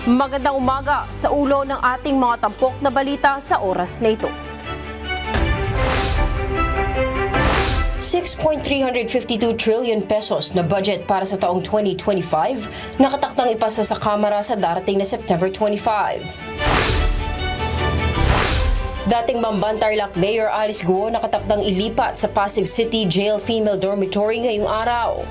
Magandang umaga sa ulo ng ating mga tampok na balita sa oras na ito. 6.352 trillion pesos na budget para sa taong 2025 nakatakdang ipasa sa Kamara sa darating na September 25. Dating Mambantarlac Mayor Alice Guo nakatakdang ilipat sa Pasig City Jail Female Dormitory ngayong araw.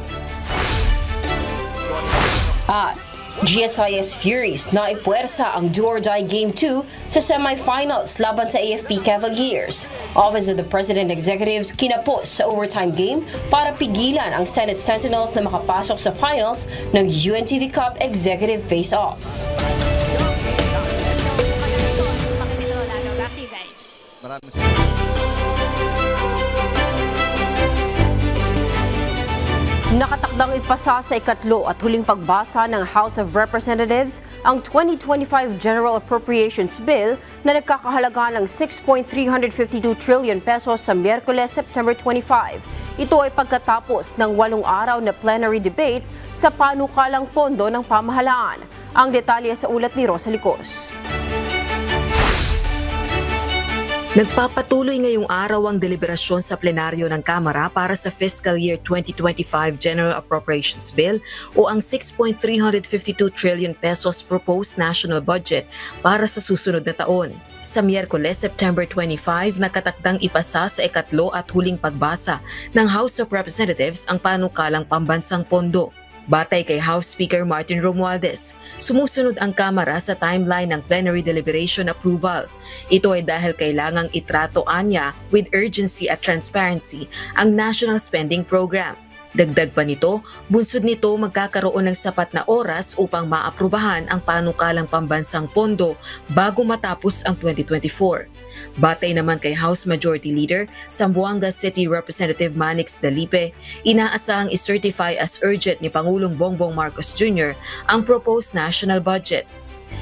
At GSIS Furies na ipuwersa ang do-or-die Game 2 sa semifinals laban sa AFP Cavaliers. Office of the President Executives kinapos sa overtime game para pigilan ang Senate Sentinels na makapasok sa finals ng UNTV Cup Executive Face-Off. Nakatakdang ipasa sa ikatlo at huling pagbasa ng House of Representatives ang 2025 General Appropriations Bill na nagkakahalaga ng 6.352 trillion pesos sa Miyerkules, September 25. Ito ay pagkatapos ng 8 araw na plenary debates sa panukalang pondo ng pamahalaan. Ang detalye sa ulat ni Rosa Licos. Nagpapatuloy ngayong araw ang deliberasyon sa plenaryo ng Kamara para sa Fiscal Year 2025 General Appropriations Bill o ang 6.352 trillion pesos proposed national budget para sa susunod na taon. Sa Miyerkules, September 25, nakatakdang ipasa sa ikatlo at huling pagbasa ng House of Representatives ang panukalang pambansang pondo. Batay kay House Speaker Martin Romualdez, sumusunod ang Kamara sa timeline ng plenary deliberation approval. Ito ay dahil kailangang itrato anya with urgency at transparency ang National Spending Program. Dagdag pa nito, bunsod nito magkakaroon ng sapat na oras upang maaprubahan ang panukalang pambansang pondo bago matapos ang 2024. Batay naman kay House Majority Leader Zamboanga City Representative Manix Dalipe, inaasahang i-certify as urgent ni Pangulong Bongbong Marcos Jr. ang proposed national budget.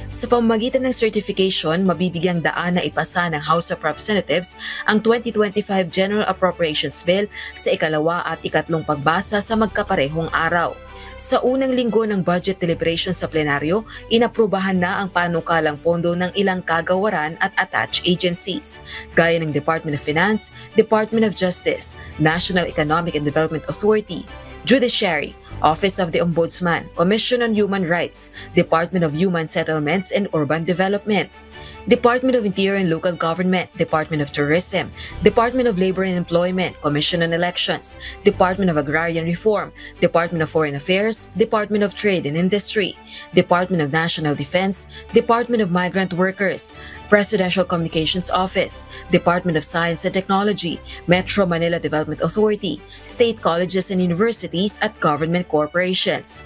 Sa pamamagitan ng certification, mabibigyang daan na ipasa ng House of Representatives ang 2025 General Appropriations Bill sa ikalawa at ikatlong pagbasa sa magkaparehong araw. Sa unang linggo ng budget deliberation sa plenaryo, inaprubahan na ang panukalang pondo ng ilang kagawaran at attached agencies, gaya ng Department of Finance, Department of Justice, National Economic and Development Authority, Judiciary, Office of the Ombudsman, Commission on Human Rights, Department of Human Settlements and Urban Development, Department of Interior and Local Government, Department of Tourism, Department of Labor and Employment, Commission on Elections, Department of Agrarian Reform, Department of Foreign Affairs, Department of Trade and Industry, Department of National Defense, Department of Migrant Workers, Presidential Communications Office, Department of Science and Technology, Metro Manila Development Authority, state colleges and universities at government corporations.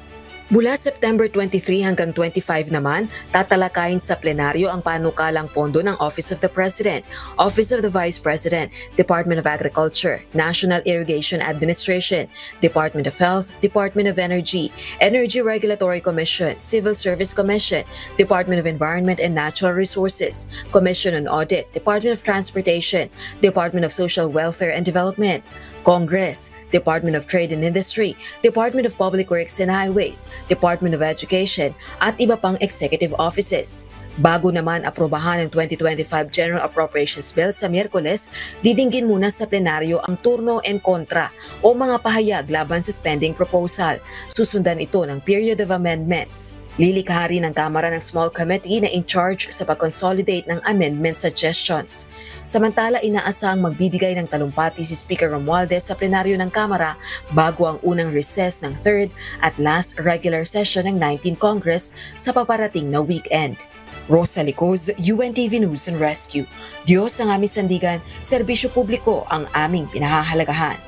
Mula September 23 hanggang 25 naman, tatalakayin sa plenaryo ang panukalang pondo ng Office of the President, Office of the Vice President, Department of Agriculture, National Irrigation Administration, Department of Health, Department of Energy, Energy Regulatory Commission, Civil Service Commission, Department of Environment and Natural Resources, Commission on Audit, Department of Transportation, Department of Social Welfare and Development, Congress, Department of Trade and Industry, Department of Public Works and Highways, Department of Education, at iba pang executive offices. Bago naman aprobahan ang 2025 General Appropriations Bill sa Miyerkules, didinggin muna sa plenaryo ang turno and kontra o mga pahayag laban sa spending proposal. Susundan ito ng period of amendments. Lilikha rin ng Kamara ng Small Committee na in charge sa pag-consolidate ng amendment suggestions. Samantala, inaasahang magbibigay ng talumpati si Speaker Romualdez sa plenaryo ng Kamara bago ang unang recess ng 3rd at last regular session ng 19th Congress sa paparating na weekend. Rosa Licos, UNTV News and Rescue. Diyos ang aming sandigan, serbisyo publiko ang aming pinahahalagahan.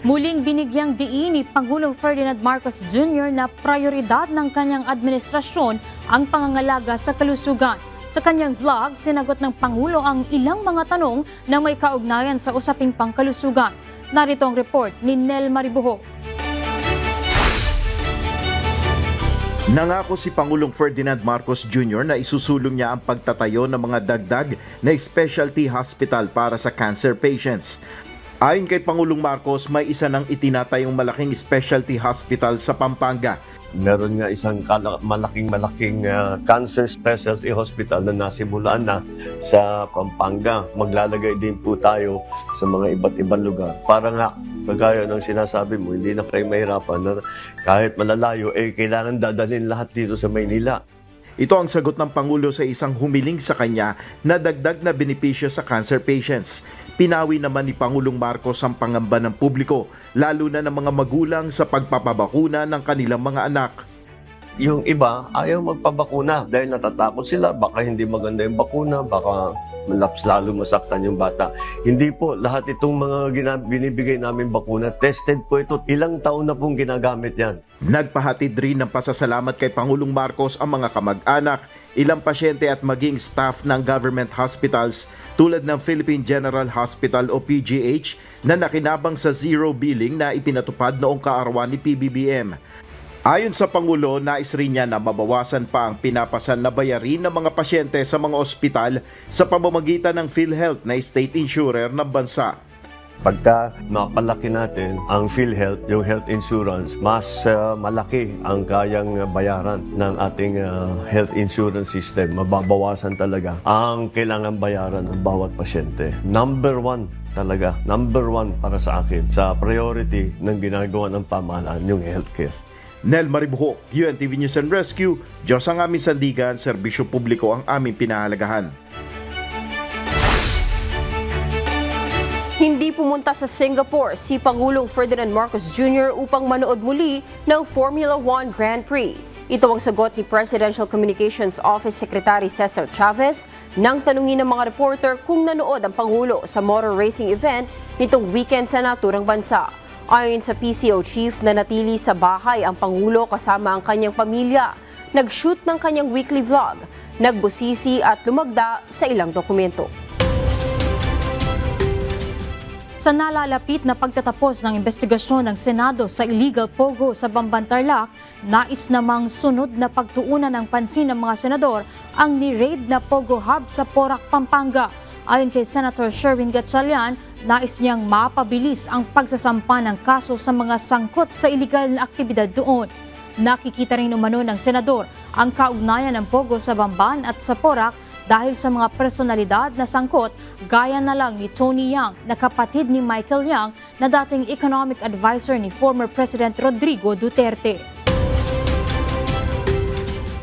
Muling binigyang diin ni Pangulong Ferdinand Marcos Jr. na prioridad ng kanyang administrasyon ang pangangalaga sa kalusugan. Sa kanyang vlog, sinagot ng Pangulo ang ilang mga tanong na may kaugnayan sa usaping pangkalusugan. Narito ang report ni Nel Maribuho. Nangako si Pangulong Ferdinand Marcos Jr. na isusulong niya ang pagtatayo ng mga dagdag na specialty hospital para sa cancer patients. Ayon kay Pangulong Marcos, may isa ng itinatayong malaking specialty hospital sa Pampanga. Meron nga isang malaking cancer specialty hospital na nasimulaan na sa Pampanga. Maglalagay din po tayo sa mga iba't ibang lugar. Para nga, kagaya ng sinasabi mo, hindi na kayo mahirapan na kahit malalayo, kailangan dadalhin lahat dito sa Maynila. Ito ang sagot ng Pangulo sa isang humiling sa kanya na dagdag na benepisyo sa cancer patients. Pinawi naman ni Pangulong Marcos ang pangamba ng publiko, lalo na ng mga magulang sa pagpapabakuna ng kanilang mga anak. Yung iba ayaw magpabakuna dahil natatakot sila, baka hindi maganda yung bakuna, baka lalo masaktan yung bata. Hindi po, lahat itong mga binibigay namin bakuna, tested po ito. Ilang taon na pong ginagamit yan. Nagpahatid rin ng pasasalamat kay Pangulong Marcos ang mga kamag-anak, ilang pasyente at maging staff ng government hospitals tulad ng Philippine General Hospital o PGH na nakinabang sa zero billing na ipinatupad noong kaarawan ni PBBM. Ayon sa Pangulo, nais rin niya na mabawasan pa ang pinapasan na bayarin ng mga pasyente sa mga ospital sa pamamagitan ng PhilHealth na state insurer ng bansa. Pagka mapalaki natin ang PhilHealth, yung health insurance, mas malaki ang kayang bayaran ng ating health insurance system. Mababawasan talaga ang kailangan bayaran ng bawat pasyente. Number one para sa akin sa priority ng ginagawa ng pamahalaan, yung healthcare. Nel Maribuhok, UNTV News and Rescue. Diyos ang aming sandigan, serbisyo publiko ang aming pinahalagahan. Hindi pumunta sa Singapore si Pangulong Ferdinand Marcos Jr. upang manood muli ng Formula 1 Grand Prix. Ito ang sagot ni Presidential Communications Office Secretary Cesar Chavez nang tanungin ng mga reporter kung nanood ang Pangulo sa motor racing event nitong weekend sa naturang bansa. Ayon sa PCO chief, nanatili sa bahay ang Pangulo kasama ang kanyang pamilya, nag-shoot ng kanyang weekly vlog, nagbusisi at lumagda sa ilang dokumento. Sa nalalapit na pagtatapos ng investigasyon ng Senado sa illegal pogo sa Bamban Tarlac, nais namang sunod na pagtuunan ng pansin ng mga senador ang ni-raid na pogo hub sa Porac, Pampanga. Ayon kay Senator Sherwin Gatchalian, nais niyang mapabilis ang pagsasampa ng kaso sa mga sangkot sa iligal na aktibidad doon. Nakikita rin umano ng senador ang kaugnayan ng pogo sa Bamban at sa Porac dahil sa mga personalidad na sangkot gaya na lang ni Tony Yang na kapatid ni Michael Yang na dating economic advisor ni former President Rodrigo Duterte.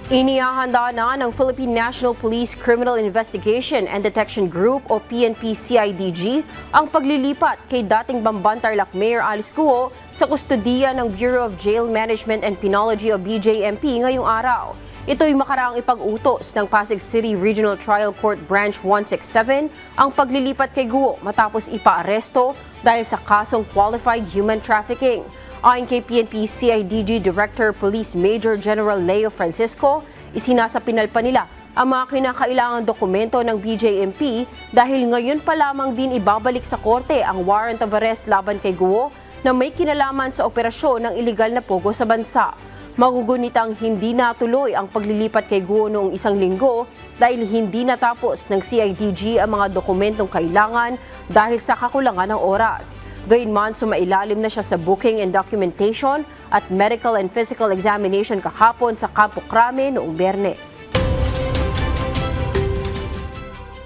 Inihahanda na ng Philippine National Police Criminal Investigation and Detection Group o PNP-CIDG ang paglilipat kay dating Bamban Tarlac Mayor Alice Guo sa kustodiya ng Bureau of Jail Management and Penology o BJMP ngayong araw. Ito'y makaraang ipag-utos ng Pasig City Regional Trial Court Branch 167 ang paglilipat kay Guo matapos ipaaresto dahil sa kasong qualified human trafficking. Ayon kay PNP-CIDG Director Police Major General Leo Francisco, isinasapinal pa nila ang mga kinakailangang dokumento ng BJMP dahil ngayon pa lamang din ibabalik sa korte ang warrant of arrest laban kay Guo na may kinalaman sa operasyon ng iligal na pogo sa bansa. Magugunitang hindi natuloy ang paglilipat kay Guo noong isang linggo dahil hindi natapos ng CIDG ang mga dokumentong kailangan dahil sa kakulangan ng oras. Gayunman, sumailalim na siya sa booking and documentation at medical and physical examination kahapon sa Campo Crame noong Biyernes.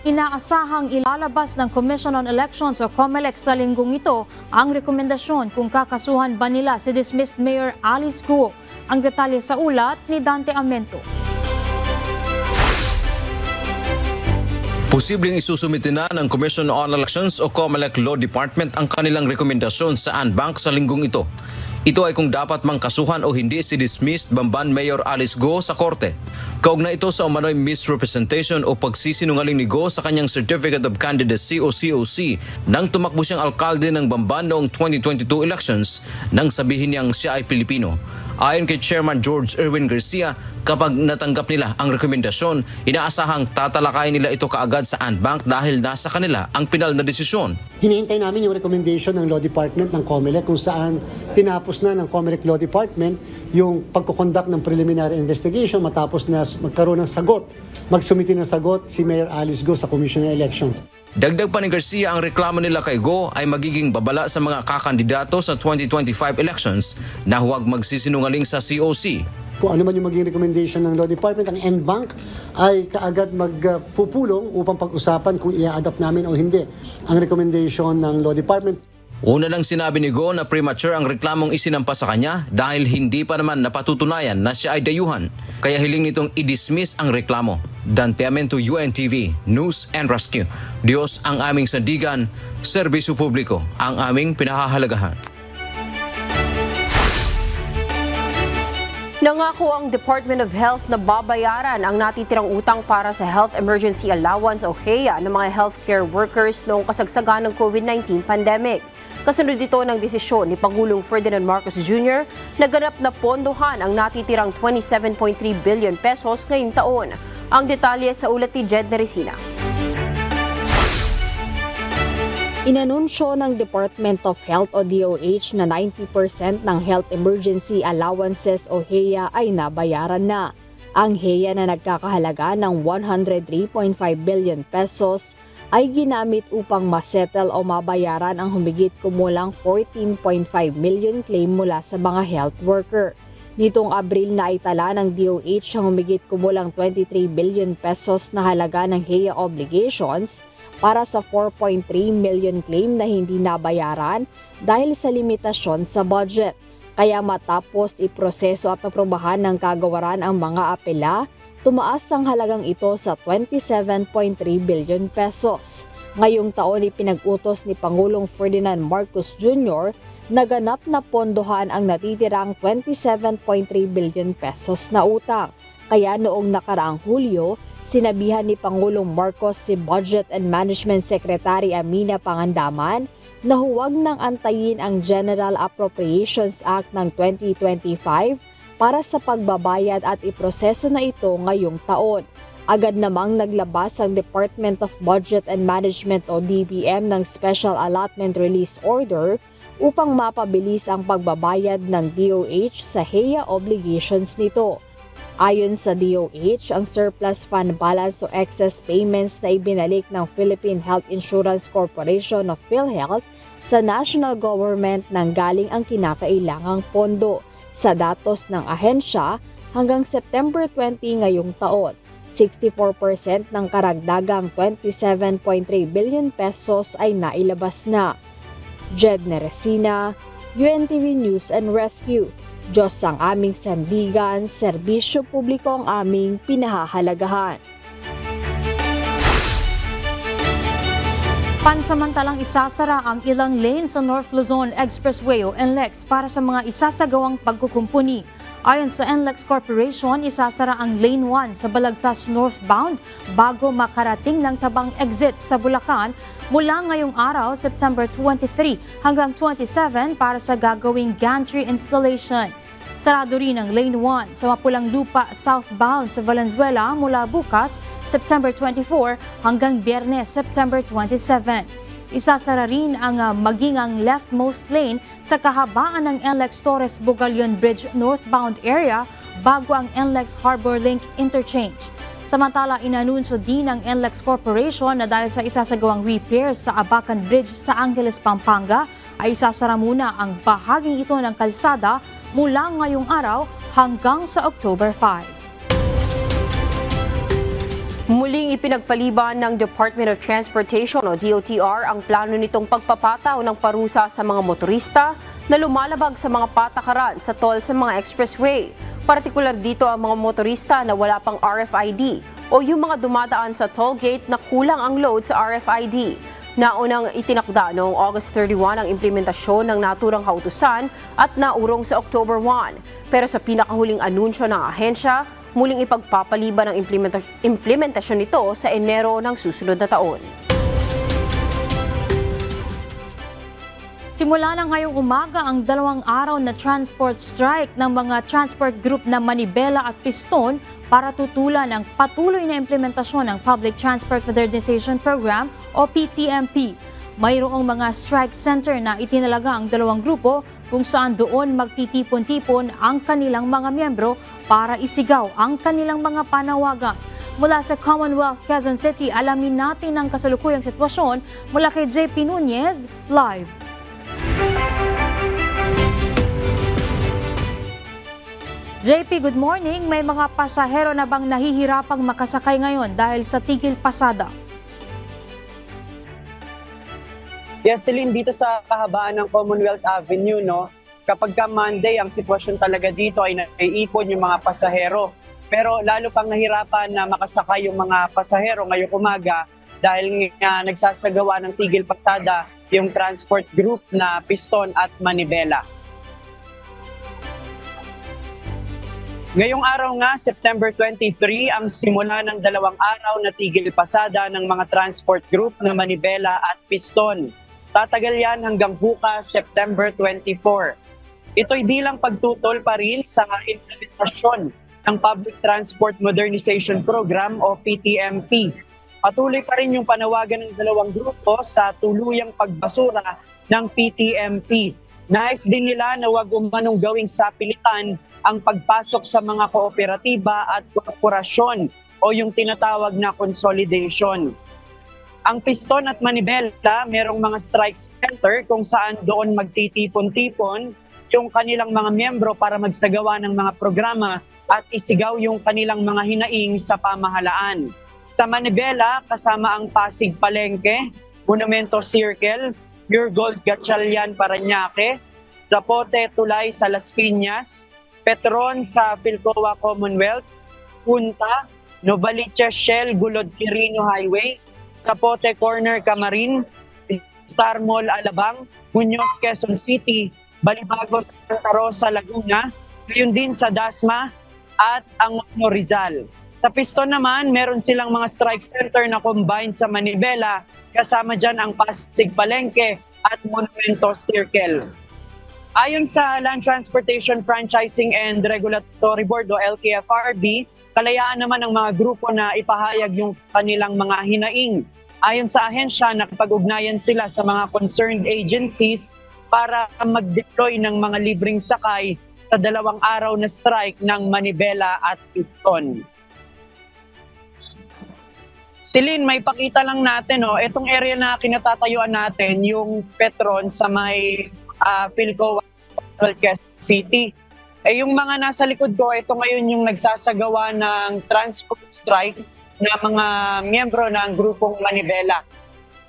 Inaasahang ilalabas ng Commission on Elections o COMELEC sa linggong ito ang rekomendasyon kung kakasuhan ba nila si dismissed Mayor Alice Guo. Ang detalye sa ulat ni Dante Amento. Posibleng isusumite na ng Commission on Elections o COMELEC Law Department ang kanilang rekomendasyon sa Anbank sa linggong ito. Ito ay kung dapat mang kasuhan o hindi si dismissed Bamban Mayor Alice Guo sa korte. Kaugnay ito sa umano'y misrepresentation o pagsisinungaling ni Guo sa kanyang Certificate of Candidacy o COC nang tumakbo siyang alkalde ng Bamban noong 2022 elections nang sabihin niyang siya ay Pilipino. Ayon kay Chairman George Erwin Garcia, kapag natanggap nila ang rekomendasyon, inaasahang tatalakayin nila ito kaagad sa Anbank dahil nasa kanila ang pinal na desisyon. Hinihintay namin yung recommendation ng Law Department ng COMELEC kung saan tinapos na ng COMELEC Law Department yung pagkukonduct ng preliminary investigation matapos na magkaroon ng sagot, magsumiti ng sagot si Mayor Alice Guo sa Commission on Elections. Dagdag pa ni Garcia, ang reklamo nila kay Go ay magiging babala sa mga kakandidato sa 2025 elections na huwag magsisinungaling sa COC. Kung ano man yung maging recommendation ng Law Department, ang NBank ay kaagad magpupulong upang pag-usapan kung i-adapt namin o hindi ang recommendation ng Law Department. Una lang sinabi ni Go na premature ang reklamong isinampa sa kanya dahil hindi pa naman napatutunayan na siya ay dayuhan. Kaya hiling nitong i-dismiss ang reklamo. Dan Piamento, UNTV, News and Rescue. Diyos ang aming sandigan, serbisyo publiko ang aming pinahahalagahan. Nangako ang Department of Health na babayaran ang natitirang utang para sa Health Emergency Allowance o HEA ng mga healthcare workers noong kasagsagan ng COVID-19 pandemic. Kasunod dito ng desisyon ni Pangulong Ferdinand Marcos Jr. na ganap na pondohan ang natitirang 27.3 billion pesos ngayong taon. Ang detalye sa ulat ni Jed Neresina. Inanunsyo ng Department of Health o DOH na 90% ng Health Emergency Allowances o HEA ay nabayaran na. Ang HEA na nagkakahalaga ng 103.5 billion pesos ay ginamit upang masettle o mabayaran ang humigit kumulang 14.5 million claim mula sa mga health worker. Nitong Abril na itala ng DOH ang humigit kumulang 23 billion pesos na halaga ng HEA obligations para sa 4.3 million claim na hindi nabayaran dahil sa limitasyon sa budget. Kaya matapos iproseso at aprobahan ng kagawaran ang mga apela, tumaas ang halagang ito sa 27.3 billion pesos. Ngayong taon ipinag-utos ni Pangulong Ferdinand Marcos Jr. na ganap na pondohan ang natitirang 27.3 billion pesos na utang. Kaya noong nakaraang Hulyo, sinabihan ni Pangulong Marcos si Budget and Management Secretary Amina Pangandaman na huwag nang antayin ang General Appropriations Act ng 2025 para sa pagbabayad at iproseso na ito ngayong taon. Agad namang naglabas ang Department of Budget and Management o DBM ng Special Allotment Release Order upang mapabilis ang pagbabayad ng DOH sa HEA obligations nito. Ayon sa DOH, ang surplus fund balance o excess payments na ibinalik ng Philippine Health Insurance Corporation of PhilHealth sa national government nang galing ang kinakailangang pondo. Sa datos ng ahensya, hanggang September 20 ngayong taon, 64% ng karagdagang 27.3 billion pesos ay nailabas na. Jed Neresina, UNTV News and Rescue. Diyos ang aming sandigan, serbisyo publiko ang aming pinahahalagahan. Pansamantalang isasara ang ilang lanes sa North Luzon Expressway o NLEX para sa mga isasagawang pagkukumpuni. Ayon sa NLEX Corporation, isasara ang Lane 1 sa Balagtas northbound bago makarating ng tabang exit sa Bulacan mula ngayong araw, September 23 hanggang 27 para sa gagawing gantry installation. Sarado rin ang Lane 1 sa Mapulang Lupa southbound sa Valenzuela mula bukas, September 24 hanggang Biyernes, September 27. Isasara rin ang maging ang leftmost lane sa kahabaan ng NLEX Torres Bugalion Bridge northbound area bago ang NLEX Harbor Link Interchange. Samantala, inanunsyo din ng NLEX Corporation na dahil sa isasagawang repairs sa Abacan Bridge sa Angeles, Pampanga, ay isasara muna ang bahaging ito ng kalsada mula ngayong araw hanggang sa October 5. Muling ipinagpaliban ng Department of Transportation o DOTR ang plano nitong pagpapataw ng parusa sa mga motorista na lumalabag sa mga patakaran sa toll sa mga expressway. Partikular dito ang mga motorista na wala pang RFID o yung mga dumadaan sa toll gate na kulang ang load sa RFID. Naunang itinakda noong August 31 ang implementasyon ng naturang kautusan at naurong sa October 1. Pero sa pinakahuling anunsyo ng ahensya, muling ipagpapaliban ang implementasyon nito sa Enero ng susunod na taon. Simula na ngayong umaga ang 2 araw na transport strike ng mga transport group na Manibela at Piston para tutulan ang patuloy na implementasyon ng Public Transport Modernization Program o PTMP. Mayroong mga strike center na itinalaga ang 2 grupo kung saan doon magtitipon-tipon ang kanilang mga miyembro para isigaw ang kanilang mga panawagan. mula sa Commonwealth, Quezon City. Alamin natin ang kasalukuyang sitwasyon mula kay JP Nunez, live. JP, good morning. May mga pasahero na bang nahihirapang makasakay ngayon dahil sa tigil pasada? Yes, Celine, dito sa kahabaan ng Commonwealth Avenue, no, kapag ka Monday, ang sitwasyon talaga dito ay naiipon yung mga pasahero. Pero lalo pang nahirapan na makasakay yung mga pasahero ngayong umaga dahil nga nagsasagawa ng tigil pasada yung transport group na Piston at Manibela. Ngayong araw nga, September 23, ang simula ng 2 araw na tigil pasada ng mga transport group na Manibela at Piston. Tatagal yan hanggang bukas, September 24. Ito'y bilang pagtutol pa rin sa implementasyon ng Public Transport Modernization Program o PTMP. Patuloy pa rin yung panawagan ng dalawang grupo sa tuluyang pagbasura ng PTMP. Nais din nila na huwag umanong gawing sapilitan ang pagpasok sa mga kooperatiba at korporasyon o yung tinatawag na consolidation. Ang Piston at Manibela, merong mga strike center kung saan doon magtitipon-tipon yung kanilang mga miyembro para magsagawa ng mga programa at isigaw yung kanilang mga hinaing sa pamahalaan. Sa Manibela, kasama ang Pasig Palengke, Monumento Circle, Pure Gold Gatchalian Parañaque, Zapote Tulay sa Las Piñas, Petron sa Philcoa Commonwealth, Punta, Novaliches Shell Gulod Quirino Highway, Zapote Corner Camarin, Star Mall Alabang, Muñoz Quezon City, Balibago Santa Rosa Laguna, gayon din sa Dasma at ang Rizal. Sa Piston naman, meron silang mga strike center na combined sa Manibela, kasama dyan ang Pasig Palengke at Monumento Circle. Ayon sa Land Transportation Franchising and Regulatory Board o LTFRB, kalayaan naman ng mga grupo na ipahayag yung kanilang mga hinaing. Ayon sa ahensya, nakipag-ugnayan sila sa mga concerned agencies para mag-deploy ng mga libreng sakay sa 2 araw na strike ng Manibela at Piston. Celine, may pakita lang natin, itong area na kinatatayuan natin, yung Petron sa may Philcoa Quezon City. Yung mga nasa likod ko, ito ngayon yung nagsasagawa ng transport strike na mga miyembro ng grupong Manibela.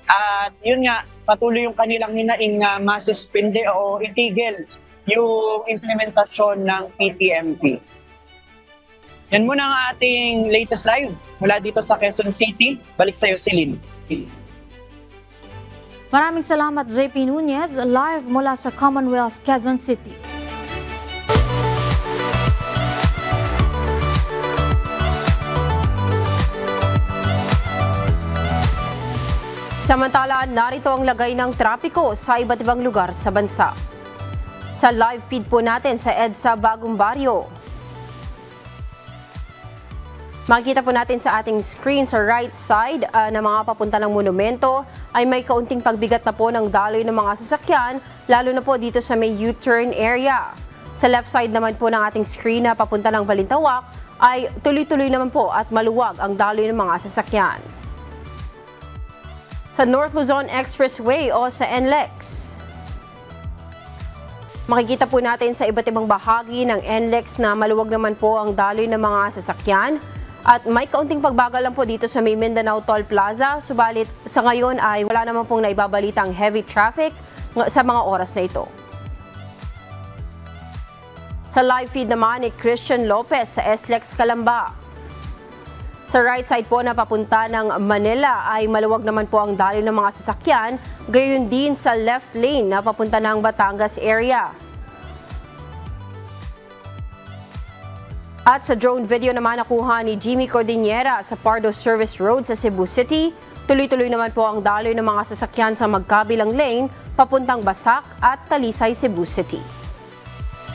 At yun nga, patuloy yung kanilang hinaing na masuspinde o itigil yung implementasyon ng PTMP. Yan muna ang ating latest live mula dito sa Quezon City. Balik sa iyo, Celine. Maraming salamat, JP Nunez, live mula sa Commonwealth, Quezon City. Samantala, narito ang lagay ng trapiko sa iba't ibang lugar sa bansa. Sa live feed po natin sa EDSA Bagong Baryo. Makikita po natin sa ating screen sa right side na mga papunta ng monumento ay may kaunting pagbigat na po ng daloy ng mga sasakyan, lalo na po dito sa may U-turn area. Sa left side naman po ng ating screen na papunta ng Balintawak ay tuloy-tuloy naman po at maluwag ang daloy ng mga sasakyan. Sa North Luzon Expressway o sa NLEX, makikita po natin sa iba't ibang bahagi ng NLEX na maluwag naman po ang daloy ng mga sasakyan at may kaunting pagbagal lang po dito sa may Mindanao Toll Plaza, subalit sa ngayon ay wala naman pong naibabalitang heavy traffic sa mga oras na ito. Sa live feed naman ni Christian Lopez sa SLEX Calamba. Sa right side po na papunta ng Manila ay maluwag naman po ang daloy ng mga sasakyan, gayon din sa left lane na papunta ng Batangas area. At sa drone video naman nakuha ni Jimmy Cordillera sa Pardo Service Road sa Cebu City, tuloy-tuloy naman po ang daloy ng mga sasakyan sa magkabilang lane papuntang Basak at Talisay, Cebu City.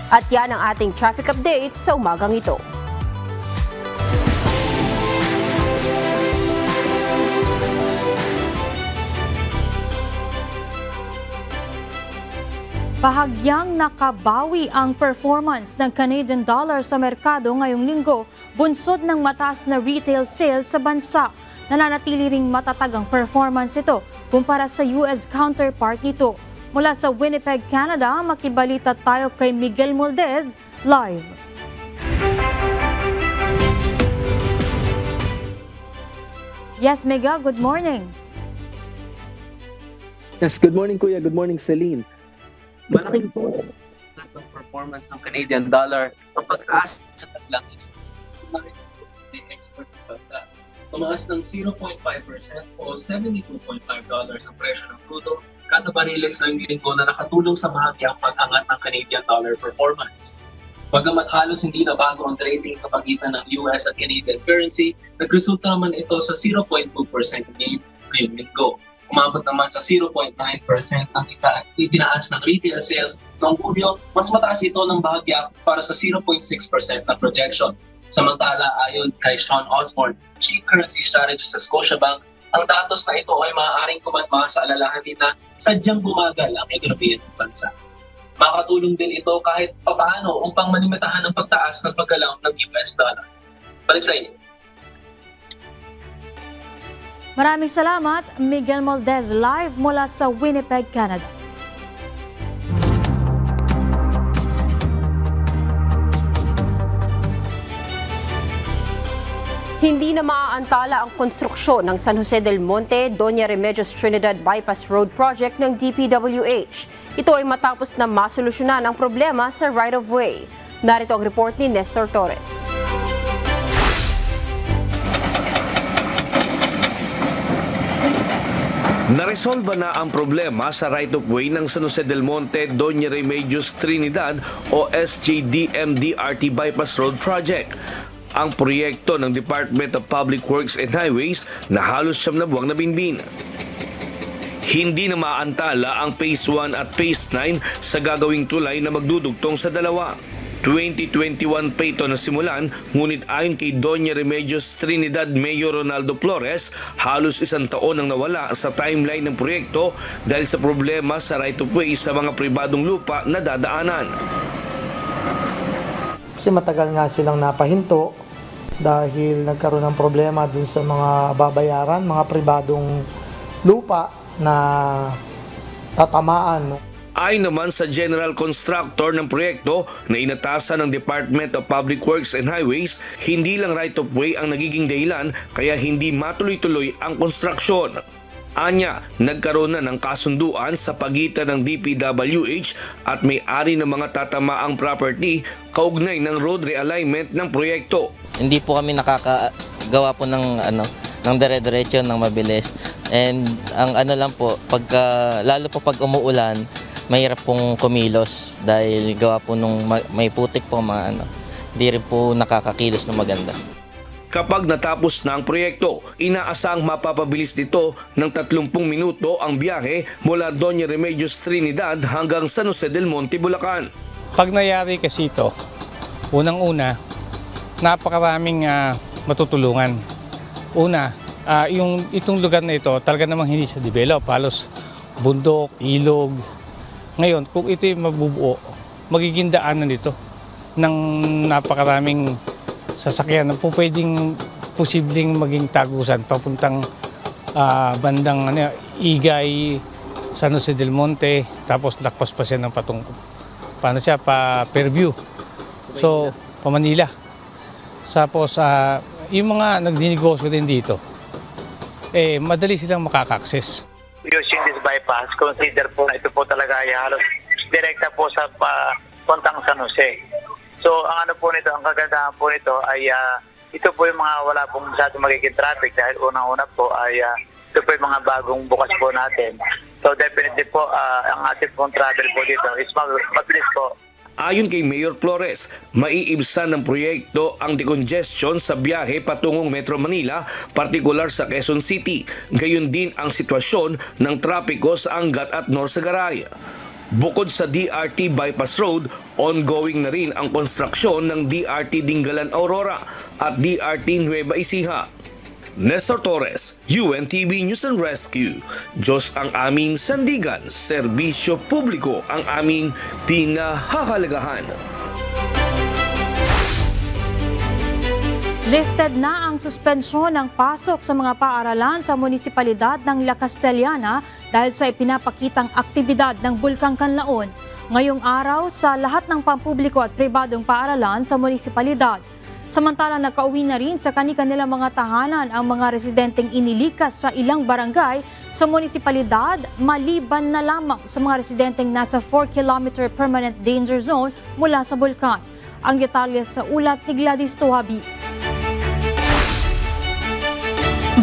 At yan ang ating traffic update sa umagang ito. Bahagyang nakabawi ang performance ng Canadian dollar sa merkado ngayong linggo, bunsod ng mataas na retail sales sa bansa. Nananatili ring matatag ang performance ito kumpara sa US counterpart nito. Mula sa Winnipeg, Canada, makibalita tayo kay Miguel Moldez, live. Yes, Miguel, good morning. Yes, good morning Kuya, good morning Celine. Malaking tulong ng performance ng Canadian dollar ang pag-taas sa kanilang export ng bansa. Tumaas ng 0.5% o $72.5 ang presyo ng crudo kada bariles ngayong linggo na nakatulong sa bahagyang pag-angat ng Canadian dollar performance. Bagamat halos hindi na bago ang trading sa pagitan ng US at Canadian currency, nagresulta naman ito sa 0.2% gain ngayong linggo. Umabot naman sa 0.9% ang itinaas ng retail sales noong Hulyo, mas mataas ito ng bahagya para sa 0.6% na projection. Samantala, ayon kay Sean Osborne, Chief Currency Strategist sa Scotiabank, ang datos na ito ay maaaring kumadma sa alalahanin na sadyang bumagal ang ekonomiya ng bansa. Makatulong din ito kahit papaano upang manimatahan ang pagtaas ng paggalaw ng US dollar. Balik sa inyo. Maraming salamat, Miguel Moldez, live mula sa Winnipeg, Canada. Hindi na maaantala ang konstruksyon ng San Jose del Monte, Doña Remedios Trinidad Bypass Road Project ng DPWH. Ito ay matapos na masolusyonan ang problema sa right-of-way. Narito ang report ni Nestor Torres. Naresolba na ang problema sa right-of-way ng San Jose del Monte, Doña Remedios Trinidad o SJDMDRT Bypass Road Project. Ang proyekto ng Department of Public Works and Highways na halos 9 na buwang nabinbin. Hindi na maantala ang Phase 1 at Phase 9 sa gagawing tulay na magdudugtong sa dalawa. 2021 pa ito nasimulan, ngunit ayon kay Doña Remedios Trinidad Mayor Ronaldo Flores, halos 1 taon ang nawala sa timeline ng proyekto dahil sa problema sa right-of-way sa mga pribadong lupa na dadaanan. Kasi matagal nga silang napahinto dahil nagkaroon ng problema dun sa mga babayaran, mga pribadong lupa na tatamaan. Ayon naman sa general constructor ng proyekto na inatasan ng Department of Public Works and Highways, hindi lang right-of-way ang nagiging dahilan kaya hindi matuloy-tuloy ang konstruksyon. Anya, nagkaroon na ng kasunduan sa pagitan ng DPWH at may-ari ng mga tatamaang property kaugnay ng road realignment ng proyekto. Hindi po kami nakakagawa po ng dire-diretso ng mabilis. And ang lang po, lalo po pag umuulan, mahirap pong kumilos dahil gawa po nung may putik po, hindi rin po nakakakilos na maganda. Kapag natapos na ang proyekto, inaasang mapapabilis nito ng 30 minuto ang biyahe mula Doña Remedios Trinidad hanggang San Jose del Monte, Bulacan. Pag nangyari kasi ito, unang-una, napakaraming matutulungan. Una, itong lugar na ito talaga namang hindi sa develop, halos bundok, ilog. Ngayon, kung ito'y mabubuo, magiging daanan nito ng napakaraming sasakyan na po pwedeng posibleng maging tagusan papuntang bandang Igay, San Jose del Monte, tapos lakpas pa siya ng pa Fairview. So, pa Manila. Tapos, yung mga nagdinegosyo din dito, madali silang makaka-access. Using this bypass, consider po na ito po talaga ay halos direkta po sa puntang San Jose. So ang po nito, ang kagandahan po nito ay ito po yung mga wala pong masyadong magiging traffic dahil unang-una po ay ito po yung mga bagong bukas po natin. So definitely po ang ating pong travel po dito is mabilis po. Ayon kay Mayor Flores, maiibsan ng proyekto ang decongestion sa biyahe patungong Metro Manila, partikular sa Quezon City. Gayon din ang sitwasyon ng trapiko sa Angat at Norsagaray. Bukod sa DRT Bypass Road, ongoing na rin ang konstruksyon ng DRT Dingalan Aurora at DRT Nueva Ecija. Nestor Torres, UNTV News and Rescue. Diyos ang aming sandigan, serbisyo publiko ang aming pinahahalagahan. Lifted na ang suspensyon ng pasok sa mga paaralan sa munisipalidad ng La Castellana dahil sa ipinapakitang aktibidad ng Bulkang Kanlaon ngayong araw sa lahat ng pampubliko at pribadong paaralan sa munisipalidad. Samantala, nakauwi na rin sa kanilang mga tahanan ang mga residenteng inilikas sa ilang barangay sa munisipalidad maliban na lamang sa mga residenteng nasa 4-kilometer permanent danger zone mula sa bulkan. Ang detalye sa ulat ni Gladys Tuhabi.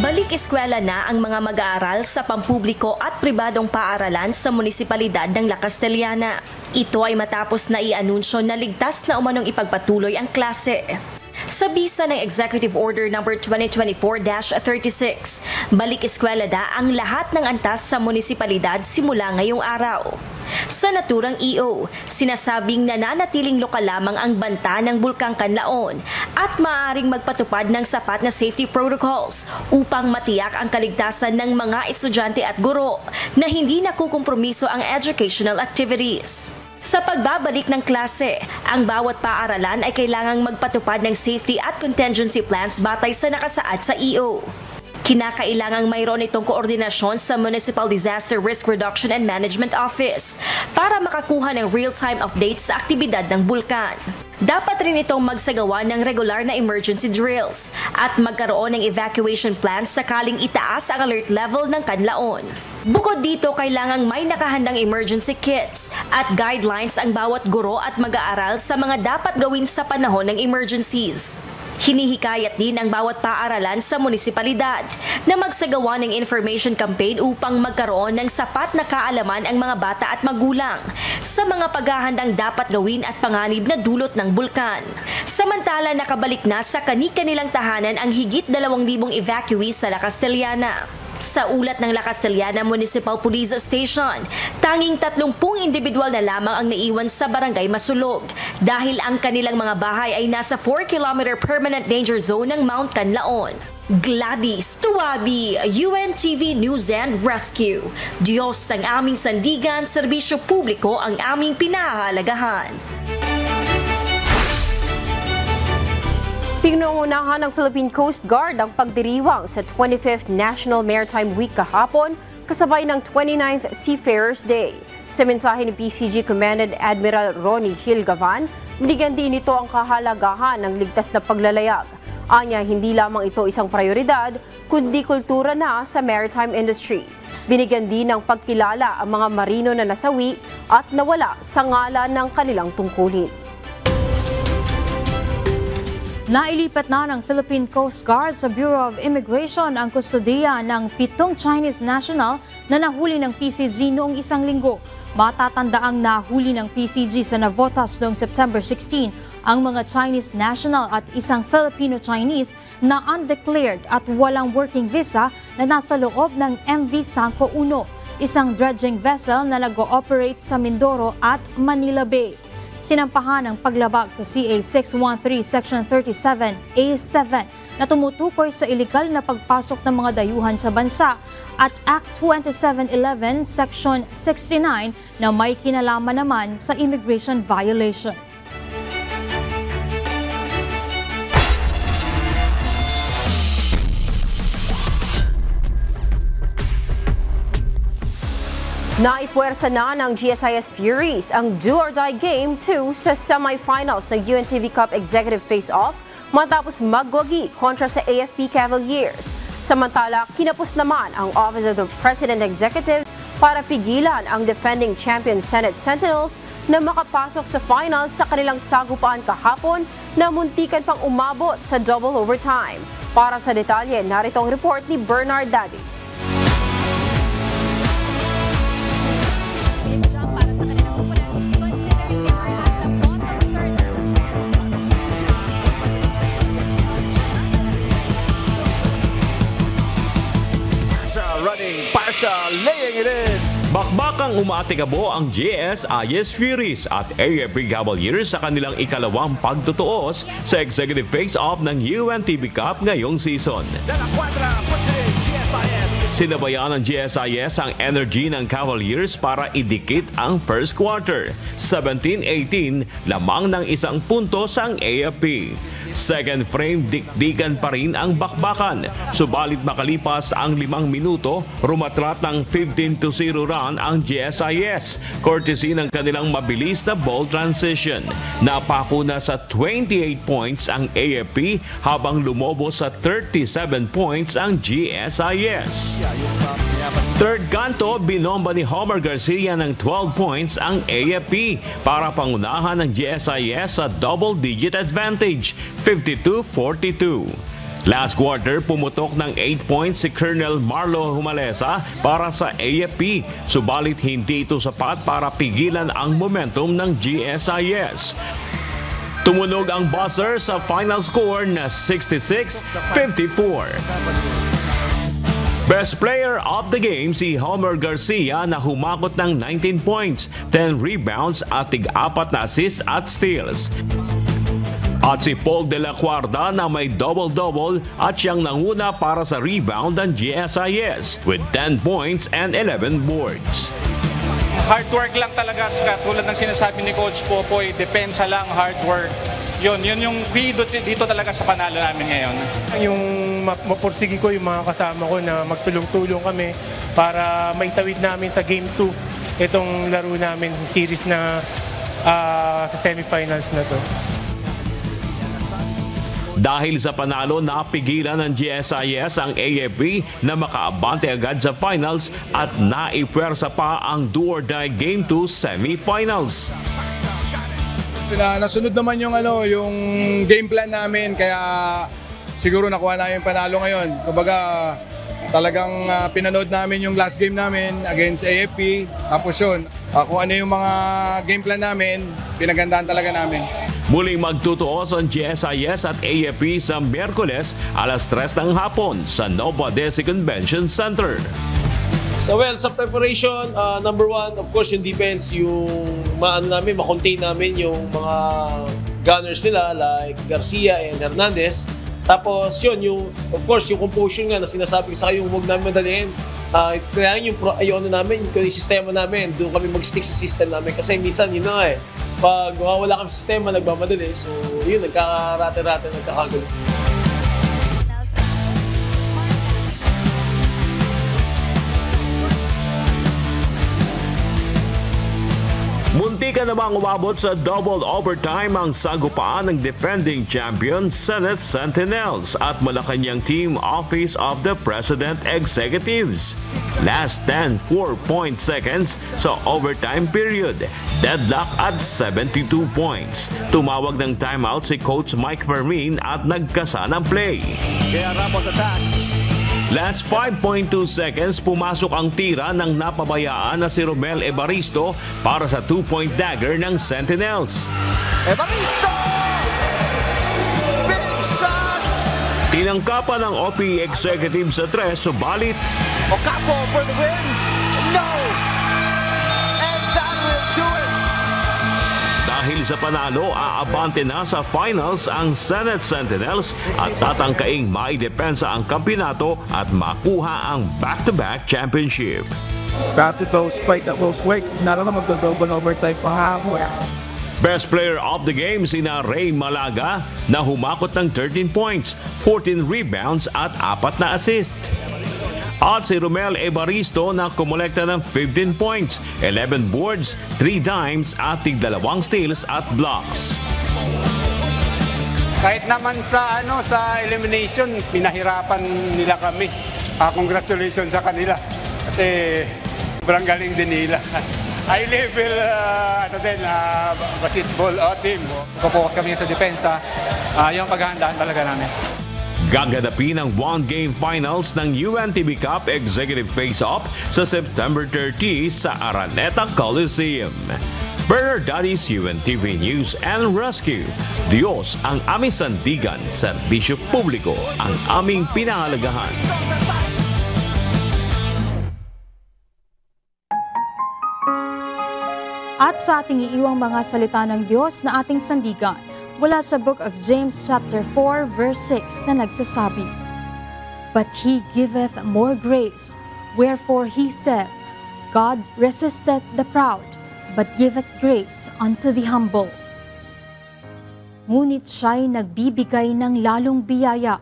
Balik eskwela na ang mga mag-aaral sa pampubliko at pribadong paaralan sa munisipalidad ng La Castellana. Ito ay matapos na i-anunsyo na ligtas na umanong ipagpatuloy ang klase. Sa bisa ng Executive Order No. 2024-36, balik eskwela na ang lahat ng antas sa munisipalidad simula ngayong araw. Sa naturang EO, sinasabing nananatiling lokal lamang ang banta ng Bulkang Kanlaon at maaaring magpatupad ng sapat na safety protocols upang matiyak ang kaligtasan ng mga estudyante at guro na hindi nakukompromiso ang educational activities. Sa pagbabalik ng klase, ang bawat paaralan ay kailangang magpatupad ng safety at contingency plans batay sa nakasaad sa EO. Kinakailangang mayroon itong koordinasyon sa Municipal Disaster Risk Reduction and Management Office para makakuha ng real-time updates sa aktibidad ng bulkan. Dapat rin itong magsagawa ng regular na emergency drills at magkaroon ng evacuation plans sakaling itaas ang alert level ng Kanlaon. Bukod dito, kailangang may nakahandang emergency kits at guidelines ang bawat guro at mag-aaral sa mga dapat gawin sa panahon ng emergencies. Hinihikayat din ang bawat paaralan sa munisipalidad na magsagawa ng information campaign upang magkaroon ng sapat na kaalaman ang mga bata at magulang sa mga paghahandang dapat gawin at panganib na dulot ng bulkan. Samantala, nakabalik na sa kani-kanilang tahanan ang higit 2,000 evacuees sa La Castellana. Sa ulat ng La Castellana Municipal Police Station, tanging 30 individual na lamang ang naiwan sa Barangay Masulog dahil ang kanilang mga bahay ay nasa 4-kilometer permanent danger zone ng Mount Kanlaon. Gladys Tuwabi, UNTV News and Rescue. Diyos ang aming sandigan, serbisyo publiko ang aming pinahahalagahan. Pinungunahan ng Philippine Coast Guard ang pagdiriwang sa 25th National Maritime Week kahapon, kasabay ng 29th Seafarers Day. Sa mensahe ni PCG Commandant Admiral Ronnie Hilgavan, binigyan din ito ang kahalagahan ng ligtas na paglalayag. Anya, hindi lamang ito isang prioridad, kundi kultura na sa maritime industry. Binigyan din ng pagkilala ang mga marino na nasawi at nawala sa ngalan ng kanilang tungkulin. Nailipat na ng Philippine Coast Guard sa Bureau of Immigration ang kustodiya ng 7 Chinese national na nahuli ng PCG noong isang linggo. Matatandaang nahuli ng PCG sa Navotas noong September 16 ang mga Chinese national at isang Filipino-Chinese na undeclared at walang working visa na nasa loob ng MV Sangco 1, isang dredging vessel na nag-ooperate sa Mindoro at Manila Bay. Sinampahan ang paglabag sa CA 613 Section 37A7 na tumutukoy sa ilegal na pagpasok ng mga dayuhan sa bansa at Act 2711 Section 69 na may kinalaman naman sa immigration violation. Naipuwersa na ng GSIS Furies ang do-or-die Game 2 sa semifinals ng UNTV Cup Executive Face-Off matapos magwagi kontra sa AFP Cavaliers. Samantala, kinapos naman ang Office of the President Executives para pigilan ang defending champion Senate Sentinels na makapasok sa finals sa kanilang sagupaan kahapon na muntikan pang umabot sa double overtime. Para sa detalye, narito ang report ni Bernard Dadis. Running, Parsha laying it in. Bakbakang umaatikabo ang GSIS Furies at AFP Cavaliers sa kanilang ikalawang pagtutuos sa executive face-off ng UNTV Cup ngayong season. Sinabayan ng GSIS ang energy ng Cavaliers para idikit ang first quarter. 17-18, lamang ng isang puntos ang AFP. Second frame, dikdikan pa rin ang bakbakan. Subalit makalipas ang 5 minuto, rumatrat ng 15-0 run ang GSIS, courtesy ng kanilang mabilis na ball transition. Napako na sa 28 points ang AFP habang lumobo sa 37 points ang GSIS. Third kanto, binomba ni Homer Garcia ng 12 points ang AFP para pangunahan ng GSIS sa double-digit advantage, 52-42. Last quarter, pumutok ng 8 points si Colonel Marlo Humalesa para sa AFP, subalit hindi ito sapat para pigilan ang momentum ng GSIS. Tumunog ang buzzer sa final score na 66-54. Best player of the game si Homer Garcia na humakot ng 19 points, 10 rebounds at tig-4 na assists at steals. At si Paul De La Cuarta na may double-double at siyang nanguna para sa rebound ng GSIS with 10 points and 11 boards. Hard work lang talaga, tulad ng sinasabi ni Coach Popoy, depensa lang, hard work. Yun yung key dito talaga sa panalo namin ngayon. Yung mapursigi ko yung mga kasama ko na magtulong-tulong kami para maitawid namin sa Game 2 itong laro namin, series na sa semifinals na to. Dahil sa panalo, napigilan ng GSIS ang AFP na makaabante agad sa finals at naipwersa pa ang do-or-die Game 2 semifinals. Nasunod naman yung game plan namin, kaya siguro nakuha namin yung panalo ngayon. Kumbaga talagang pinanood namin yung last game namin against AFP. Tapos yun, kung ano yung mga game plan namin, pinagandaan talaga namin. Muling magtutuos ang GSIS at AFP sa Miyerkules alas 3 ng hapon sa Nova Desi Convention Center. So sa preparation, number one, of course, yung defense, yung ma-contain namin yung mga gunners nila like Garcia and Hernandez. Tapos yun, of course, yung composure nga na sinasabi ko sa kayo, huwag namin madaliin. Kaya yung sistema namin, doon kami mag-stick sa system namin. Kasi minsan, yun na pag wala kami sistema, nagmamadali. So yun, nagkakarate-rate, nagkakagulo. Munti ka namang umabot sa double overtime ang sagupaan ng defending champion Senate Sentinels at Malacanang Team Office of the President Executives. Last 10.4 seconds sa overtime period, deadlock at 72 points. Tumawag ng timeout si Coach Mike Fermin at nagkasa ng play. Kaya Ramos attacks. Last 5.2 seconds, pumasok ang tira ng napabayaan na si Romel Evaristo para sa 2-point dagger ng Sentinels. Evaristo! Big shot! Tinangkapan ng OP executive sa 3, subalit Ocampo for the win! No! And that will do it! Dahil sa panalo, aabante na sa finals ang Senate Sentinels at tatangkaing maidepensa ang kampyonato at makuha ang back-to-back championship. After those fight that will swing, not only mag-double overtime for halfway. Best player of the game sina Ray Malaga na humakot ng 13 points, 14 rebounds at 4 na assist. At si Romel Evaristo na kumolekta ng 15 points, 11 boards, 3 dimes at 2 steals at blocks. Kahit naman sa elimination, pinahirapan nila kami. Congratulations sa kanila kasi sobrang galing din nila. High level basketball team. Focus kami sa depensa. Yung paghahandaan talaga namin. Gaganapin ang one-game finals ng UNTV Cup Executive Face-Off sa September 30 sa Araneta Coliseum. Bernard Dadis, UNTV News and Rescue. Diyos ang aming sandigan, serbisyo publiko ang aming pinahalagahan. At sa ating iiwang mga salita ng Diyos na ating sandigan, mula sa Book of James chapter 4 verse 6 na nagsasabi, "But He giveth more grace, wherefore He said, God resisteth the proud, but giveth grace unto the humble." Ngunit siya'y nagbibigay ng lalong biyaya,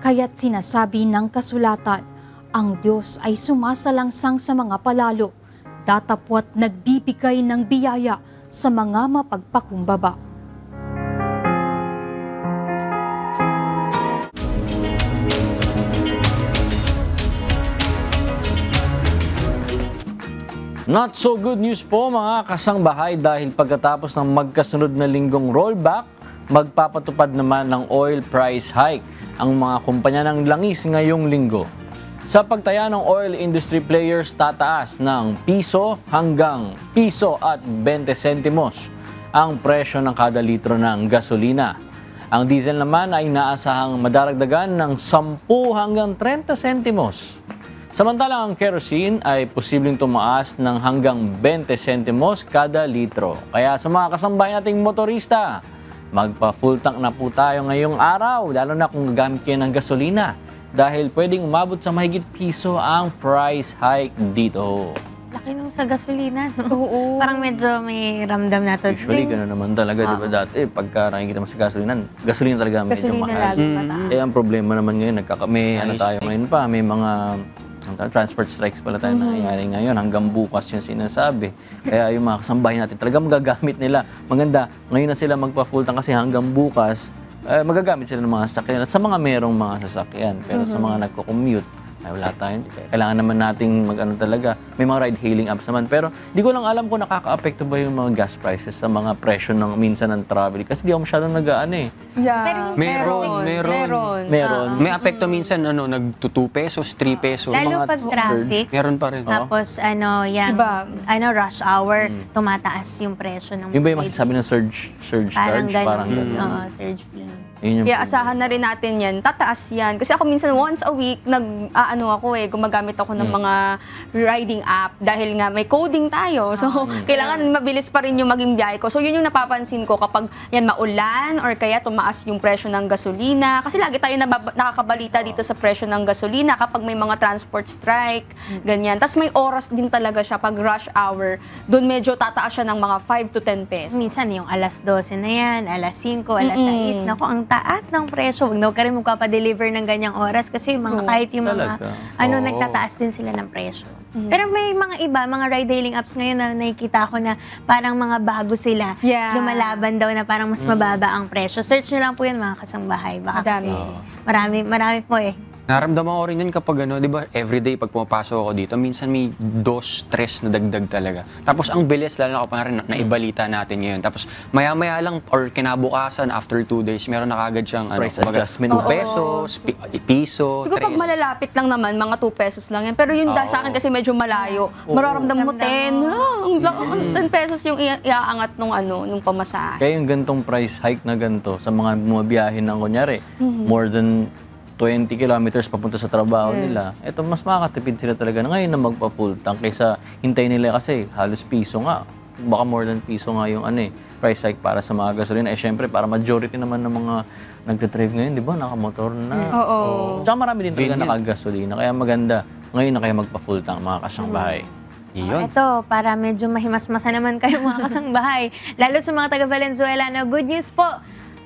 kaya't sinasabi ng kasulatan, ang Diyos ay sumasalangsang sa mga palalo, datapwat nagbibigay ng biyaya sa mga mapagpakumbaba. Not so good news po mga kasangbahay dahil pagkatapos ng magkasunod na linggong rollback, magpapatupad naman ng oil price hike ang mga kumpanya ng langis ngayong linggo. Sa pagtaya ng oil industry players, tataas ng piso hanggang piso at 20 sentimos ang presyo ng kada litro ng gasolina. Ang diesel naman ay naasahang madaragdagan ng 10 hanggang 30 sentimos. Samantalang ang kerosene ay posibleng tumaas ng hanggang 20 sentimos kada litro. Kaya sa mga kasambahay nating motorista, magpa-full tank na po tayo ngayong araw, lalo na kung gagamit kayo ng gasolina. Dahil pwedeng umabot sa mahigit piso ang price hike dito. Laki nung sa gasolina, no? Oo. Parang medyo may ramdam na to. Usually, gano'n naman talaga, di ba? Dati, pagka nakikita mo sa gasolina talaga medyo mahal. Eh, ang problema naman ngayon, may tayo ngayon pa, may mga transport strikes pala tayo nangyayari ngayon. Hanggang bukas yung sinasabi. Kaya yung mga kasambahay natin, talaga magagamit nila. Maganda, ngayon na sila magpa-full tank kasi hanggang bukas, magagamit sila ng mga sasakyan at sa mga merong mga sasakyan. Pero sa mga nagko-commute, ay wala tayo. Kailangan naman nating mag-ano talaga. May mga ride-hailing apps naman. Pero di ko lang alam kung nakaka-apekto ba yung mga gas prices sa mga presyo ng minsan ng travel. Kasi di ako masyadong nag-ano eh. Yeah. Meron. May apekto minsan, nagto 2 pesos, 3 pesos. Lalo pag traffic. Meron pa rin. Tapos, rush hour, tumataas yung presyo ng yung ba yung masasabi ng surge charge? Parang ganun. Surge fee. Kaya asahan na rin natin yan. Tataas yan. Kasi ako minsan once a week, gumagamit ako ng mga riding app dahil nga may coding tayo. So, kailangan mabilis pa rin yung maging biyahe ko. So, yun yung napapansin ko kapag yan maulan or kaya tumaas yung presyo ng gasolina. Kasi lagi tayo nakakabalita dito sa presyo ng gasolina kapag may mga transport strike, ganyan. Tapos may oras din talaga siya pag rush hour. Doon medyo tataas siya ng mga 5 to 10 pesos. Minsan yung alas 12 na yan, alas 5, alas 6. Naku, ang taas ng presyo. Huwag na ka rin magpapadeliver ng ganyang oras kasi kahit yung mga nagtataas din sila ng presyo. Pero may mga iba, mga ride-hailing apps ngayon na nakikita ko na parang mga bago sila. Lumalaban daw na parang mas mababa ang presyo. Search nyo lang po yan mga kasangbahay. Baka kasi marami po eh. Naramdaman ko rin yan kapag di ba, everyday pag pumapasok ako dito, minsan may 2-3 na dagdag talaga. Tapos ang bilis, lalo na kapag naibalita natin ngayon. Tapos maya-maya lang or kinabukasan, after 2 days, meron na kagad siyang price adjustment. 2 pesos, piso, siguro 3. Pag malalapit lang naman, mga 2 pesos lang yan. Pero yun dahil sa akin kasi medyo malayo. Mararamdaman mo 10. 10 pesos yung iaangat nung pamasahe. Kaya yung gantong price hike na ganito sa mga bumabiyahe ng kunyari, more than 20 kilometers papunta sa trabaho nila, eto mas makakatipid sila talaga na ngayon na magpa-full tank kaysa hintayin nila kasi halos piso nga. Baka more than piso nga yung price hike para sa mga gasolina. Syempre, para majority naman ng mga nagte-drive ngayon, di ba, nakamotor na. Tsaka marami din talaga nakagasolina. Kaya maganda, ngayon na kayo magpa-full tank, mga kasangbahay. Ito, para medyo mahimasmasa naman kayo mga kasangbahay. Lalo sa mga taga-Valenzuela na good news po.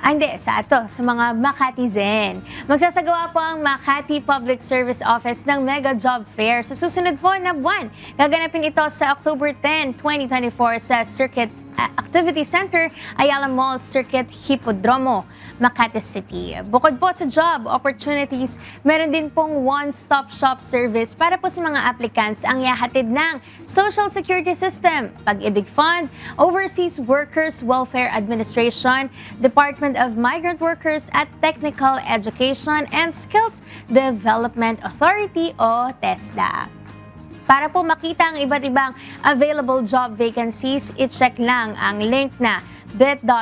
Sa mga Makatizen. Magsasagawa po ang Makati Public Service Office ng Mega Job Fair sa susunod po na buwan. Gaganapin ito sa October 10, 2024 sa Circuit Activity Center, Ayala Mall, Circuit Hippodromo, Makati City. Bukod po sa job opportunities, meron din pong one-stop shop service para po sa mga applicants ang ihahatid ng Social Security System, Pag-ibig Fund, Overseas Workers Welfare Administration, Department of Migrant Workers at Technical Education and Skills Development Authority o TESDA. Para po makita ang iba't ibang available job vacancies, i-check lang ang link na bit.ly/MJF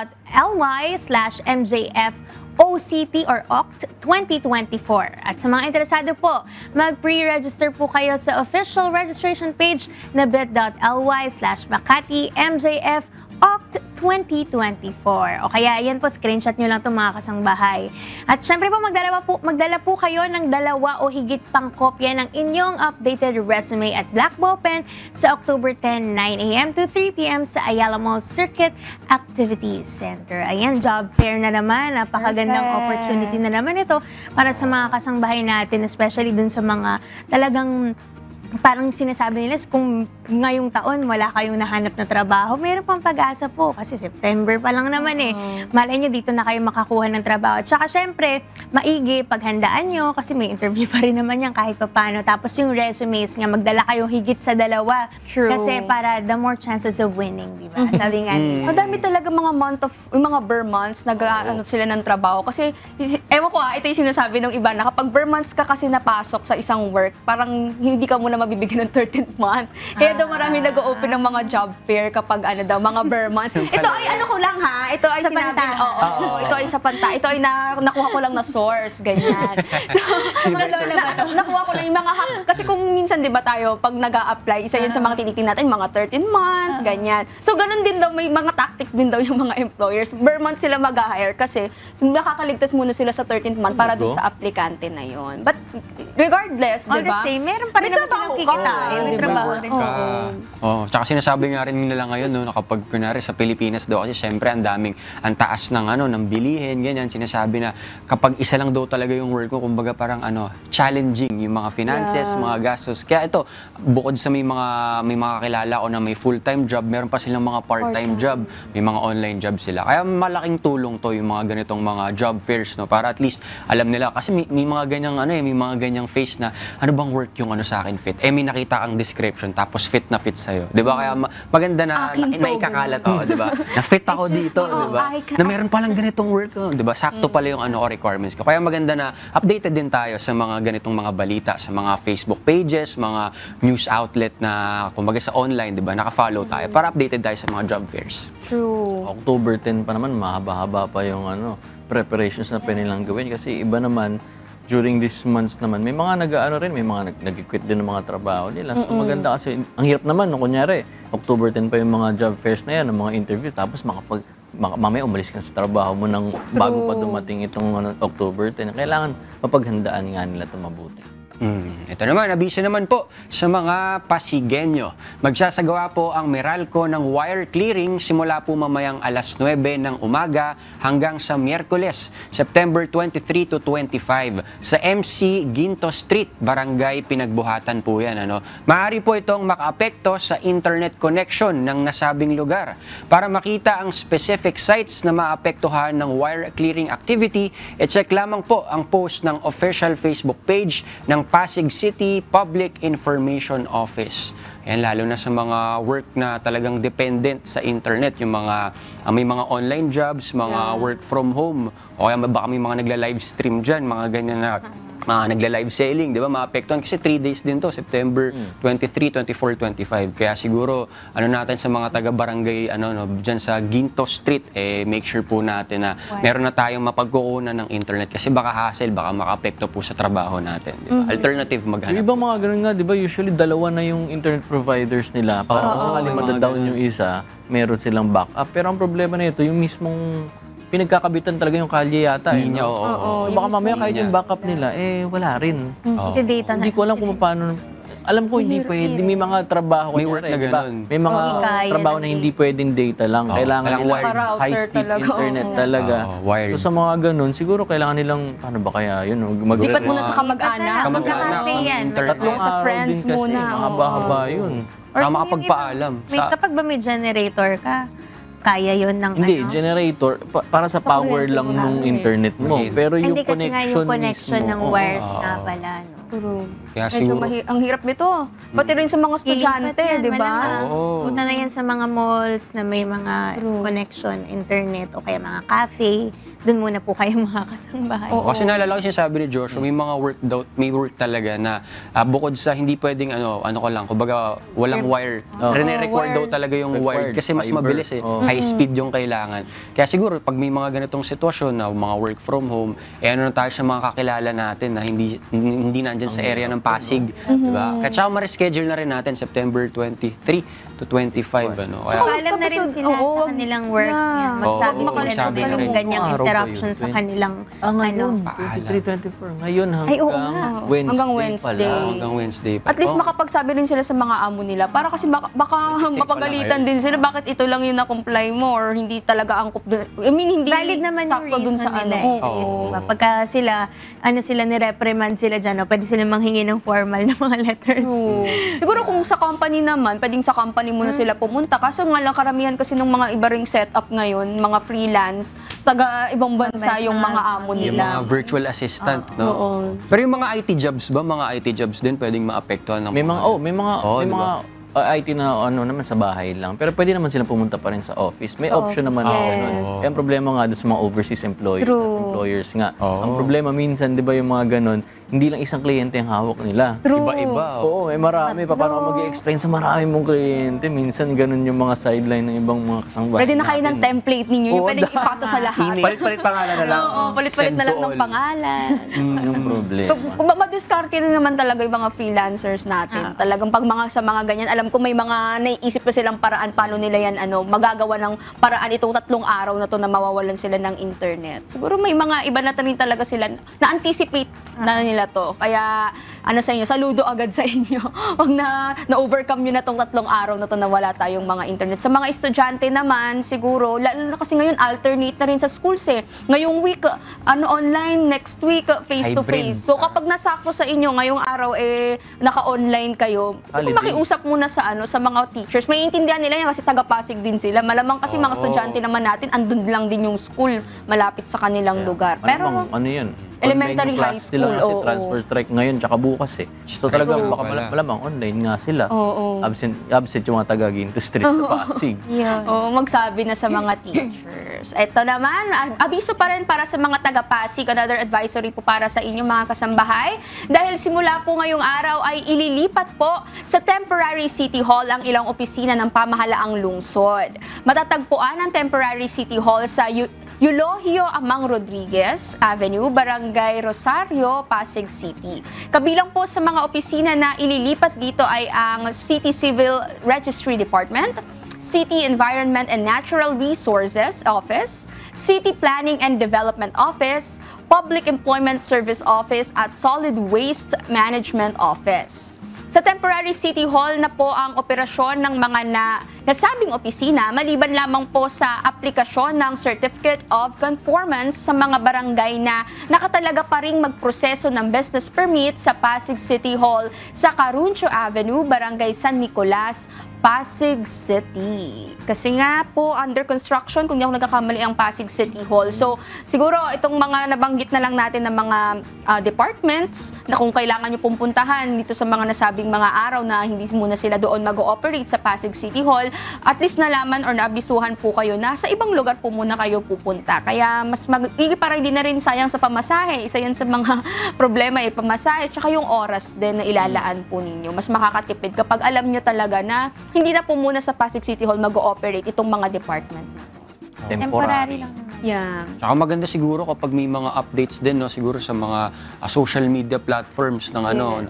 OCT or OCT 2024. At sa mga interesado po, mag-pre-register po kayo sa official registration page na bit.ly/Makati MJF OCT 2024. O kaya yan po, screenshot nyo lang itong mga kasangbahay. At syempre po, magdala po kayo ng 2 o higit pang kopya ng inyong updated resume at black ballpen sa October 10, 9 a.m. to 3 p.m. sa Ayala Mall Circuit Activity Center. Ayan, job fair na naman. Napakagandang opportunity na naman ito para sa mga kasangbahay natin, especially dun sa mga talagang parang sinasabi nila, kung ngayong taon wala kayong nahanap na trabaho, meron pang pag-asa po kasi September pa lang naman Malay nyo, dito na kayo makakuha ng trabaho. At saka syempre, maigi, paghandaan nyo kasi may interview pa rin naman yan kahit paano. Tapos yung resumes nga, magdala kayong higit sa 2. True. Kasi para the more chances of winning, di ba? Sabi nga nila. Madami talaga mga mga bare months nag-ano sila ng trabaho. Kasi, ewan ko ito yung sinasabi ng iba na kapag bare months ka kasi napasok sa isang work, parang hindi ka muna mabibigyan ng 13th month. Kaya daw marami nag-open ng mga job fair kapag mga bare months. Ito ay ano ko lang ha, ito ay sa sinabi, ito ay sa panta, ito ay nakuha ko lang na source, ganyan. So, nakuha ko lang yung mga kasi kung minsan 'di ba tayo pag nag-a-apply, isa yun sa mga tinitingnan natin, mga 13 month, ganyan. So ganun din daw, may mga tactics din daw yung mga employers. Bare month sila mag-hire kasi makakaligtas muna sila sa 13th month para dun sa aplikante na yun. But regardless, all 'di the ba? same, meron pa rin naman silang kikita. May trabaho rin. Tsaka sinasabi nga rin nila ngayon na kapag kunwari sa Pilipinas daw kasi syempre ang taas ng bilihin, ganyan, sinasabi na kapag isa lang daw talaga yung work mo, kumbaga parang challenging yung mga finances, mga gastos. Kaya ito, bukod sa may mga kilala ko na may full-time job, meron pa silang mga part-time job, may mga online job sila. Kaya malaking tulong to yung mga ganitong mga job fairs, no, para at least alam nila kasi may mga ganyang may mga ganyang face na ano bang work yung sa akin fit. May nakita kang description tapos fit na fit sa'yo. 'Di ba? Kaya maganda na ikakalat 'di ba? Na fit ako dito, 'di ba? Na meron palang ganitong work, 'di ba? Sakto pala yung requirements ko. Kaya maganda na updated din tayo sa mga ganitong mga balita sa mga Facebook pages, mga news outlet na kumbaga sa online, 'di ba? Naka-follow tayo para updated tayo sa mga job fairs. True. October 10 pa naman, mahaba-haba pa yung preparations na pinilang gawin kasi iba naman during these months naman, may mga may mga nag-quit din ng mga trabaho nila. So maganda kasi, ang hirap naman, kunyari, October 10 pa yung mga job fairs na yan, ng mga interviews, tapos mamaya umalis ka sa trabaho mo bago pa dumating itong October 10. Kailangan mapaghandaan nga nila ito mabuti. Ito naman, abiso naman po sa mga Pasigueño. Magsasagawa po ang Meralco ng wire clearing simula po mamayang alas 9 ng umaga hanggang sa Miyerkules, September 23 to 25 sa MC Ginto Street, Barangay Pinagbuhatan po yan. Maaari po itong makaapekto sa internet connection ng nasabing lugar. Para makita ang specific sites na maapektuhan ng wire clearing activity, i-check lamang po ang post ng official Facebook page ng Pasig City Public Information Office. Yan, lalo na sa mga work na talagang dependent sa internet, yung mga may mga online jobs, mga work from home, o kaya baka may mga nagla-live stream dyan, mga ganyan na nagla-live selling, di ba? Maapektuhan kasi 3 days din to, September 23, 24, 25. Kaya siguro, natin sa mga taga-barangay, dyan sa Ginto Street, make sure po natin na meron na tayong mapagkukunan ng internet kasi baka hassle, baka makaapekto po sa trabaho natin. Di ba? Alternative maghanap. Yung ibang mga ganun nga, di ba? Usually, 2 na yung internet providers nila. Para kung sakaling madadown yung isa, meron silang backup. Pero ang problema na ito, yung mismong pinagkakabitan talaga yung kalye yata. So baka mamaya kahit yung backup nila, wala rin. Hindi ko alam kung paano. Alam ko hindi pwede. May mga trabaho. May work na ganun. May mga trabaho na hindi pwedeng data lang. Kailangan nila high-speed internet talaga. So sa mga ganun, siguro kailangan nilang, paano ba kaya yun? Lipat muna sa kamag-anak. Tatlong sa friends din kasi. muna. Mahaba-haba yun. Para makapagpaalam. Kapag ba may generator ka, kaya yun ng Hindi, generator, para sa power lang nung internet mo. Pero yung connection connection ng wires nga pala, no? Kaya Medyo siguro, ang hirap nito. Pati rin sa mga estudyante, di ba? Punta na yan sa mga malls na may mga connection, internet, o kaya mga cafe. Doon muna po kayo mga kasambahay. Kasi naalala ko sinasabi ni Joshua, may work talaga na bukod sa hindi pwedeng kumbaga walang wire. Rene-record daw talaga yung wire kasi mas mabilis high speed yung kailangan. Kaya siguro pag may mga ganitong sitwasyon na mga work from home, ano na tayo sa mga kakilala natin na hindi nandyan sa area ng Pasig, diba? Kaya ma-reschedule na rin natin September 23 to 25 Kaya alam na rin sila sa kanilang work. Magsabi sila na may ganyang interruption sa kanilang Ngayon, 23-24. Ngayon hanggang Wednesday pa. At least makapagsabi rin sila sa mga amo nila. Para kasi baka mapagalitan din sila. Bakit ito lang yung na-comply mo or hindi talaga angkop dun. I mean, hindi valid naman yung reason nila. Pagka sila ni-reprimand sila dyan, pwede sila manghingi ng formal na mga letters. Siguro kung sa company naman, pwedeng sa company muna sila pumunta. Kaso nga lang karamihan kasi ng mga iba ring setup ngayon, mga freelance, taga ibang bansa yung mga amo nila. Yung mga virtual assistant, no? Pero yung mga IT jobs ba, mga IT jobs din pwedeng maapektuhan ng may mga IT na naman sa bahay lang. Pero pwede naman silang pumunta pa rin sa office. May option naman na ganun. Ang problema nga doon sa mga overseas employers nga. Ang problema minsan, di ba yung mga ganun, hindi lang isang kliyente ang hawak nila. Iba-iba. Oo, marami. Paano ka mag-i-explain sa marami mong kliyente? Minsan ganun yung mga sideline ng ibang mga kasangbahay. Pwede na kayo ng template ninyo. Yung pwedeng ipasa sa lahat. Palit-palit pangalan na lang. Oo, palit-palit na lang ng pangalan. Yung problema. So, madiskarte na naman talaga yung mga freelancers natin. Talagang pag sa mga ganyan, alam ko may mga naiisip na silang paraan paano nila yan magagawa ng paraan itong 3 araw na to na mawawalan sila ng internet. Siguro may mga iba na rin talaga sila na-anticipate na nila to. Kaya sa inyo, saludo agad sa inyo. Pag na-overcome nyo na tong 3 araw na to na wala tayong mga internet. Sa mga estudyante naman, siguro, lalo na kasi ngayon alternate na rin sa schools Ngayong week, online, next week, face-to-face. So kapag nasakto sa inyo, ngayong araw naka-online kayo, siguro makiusap muna sa mga teachers. May intindihan nila yan kasi taga-Pasig din sila. Malamang kasi mga estudyante naman natin, andun lang din yung school malapit sa kanilang lugar. Pero yan? Elementary, high school. Kasi transfer strike ngayon tsaka bukas So talaga baka malamang online nga sila. Absent yung mga taga-Ginto Street sa Pasig. Magsabi na sa mga teachers. Ito naman, abiso pa rin para sa mga taga-Pasig. Another advisory po para sa inyong mga kasambahay. Dahil simula po ngayong araw ay ililipat po sa temporary City Hall ang ilang opisina ng pamahalaang lungsod. Matatagpuan ang temporary City Hall sa Eulogio Amang Rodriguez Avenue, Barangay Rosario, Pasig City. Kabilang po sa mga opisina na ililipat dito ay ang City Civil Registry Department, City Environment and Natural Resources Office, City Planning and Development Office, Public Employment Service Office at Solid Waste Management Office. Sa temporary City Hall na po ang operasyon ng mga nasabing opisina maliban lamang po sa aplikasyon ng Certificate of Conformance sa mga barangay na nakatalaga pa ring magproseso ng business permit sa Pasig City Hall sa Caruncio Avenue, Barangay San Nicolas, Pasig City. Kasi nga po, under construction, kung di ako nagkakamali, ang Pasig City Hall. So, siguro itong mga nabanggit na lang natin ng mga departments na kung kailangan nyo pumuntahan dito sa mga nasabing mga araw na hindi muna sila doon mag-ooperate sa Pasig City Hall, at least nalaman or naabisuhan po kayo na sa ibang lugar po muna kayo pupunta. Kaya mas igiparay din na rin sayang sa pamasahe. Isa yan sa mga problema pamasahe, tsaka yung oras din na ilalaan po ninyo. Mas makakatipid kapag alam nyo talaga na hindi na po muna sa Pasig City Hall mag-ooperate itong mga department. Temporary lang. Yeah. Tsaka maganda siguro kapag may mga updates din, siguro sa mga social media platforms ng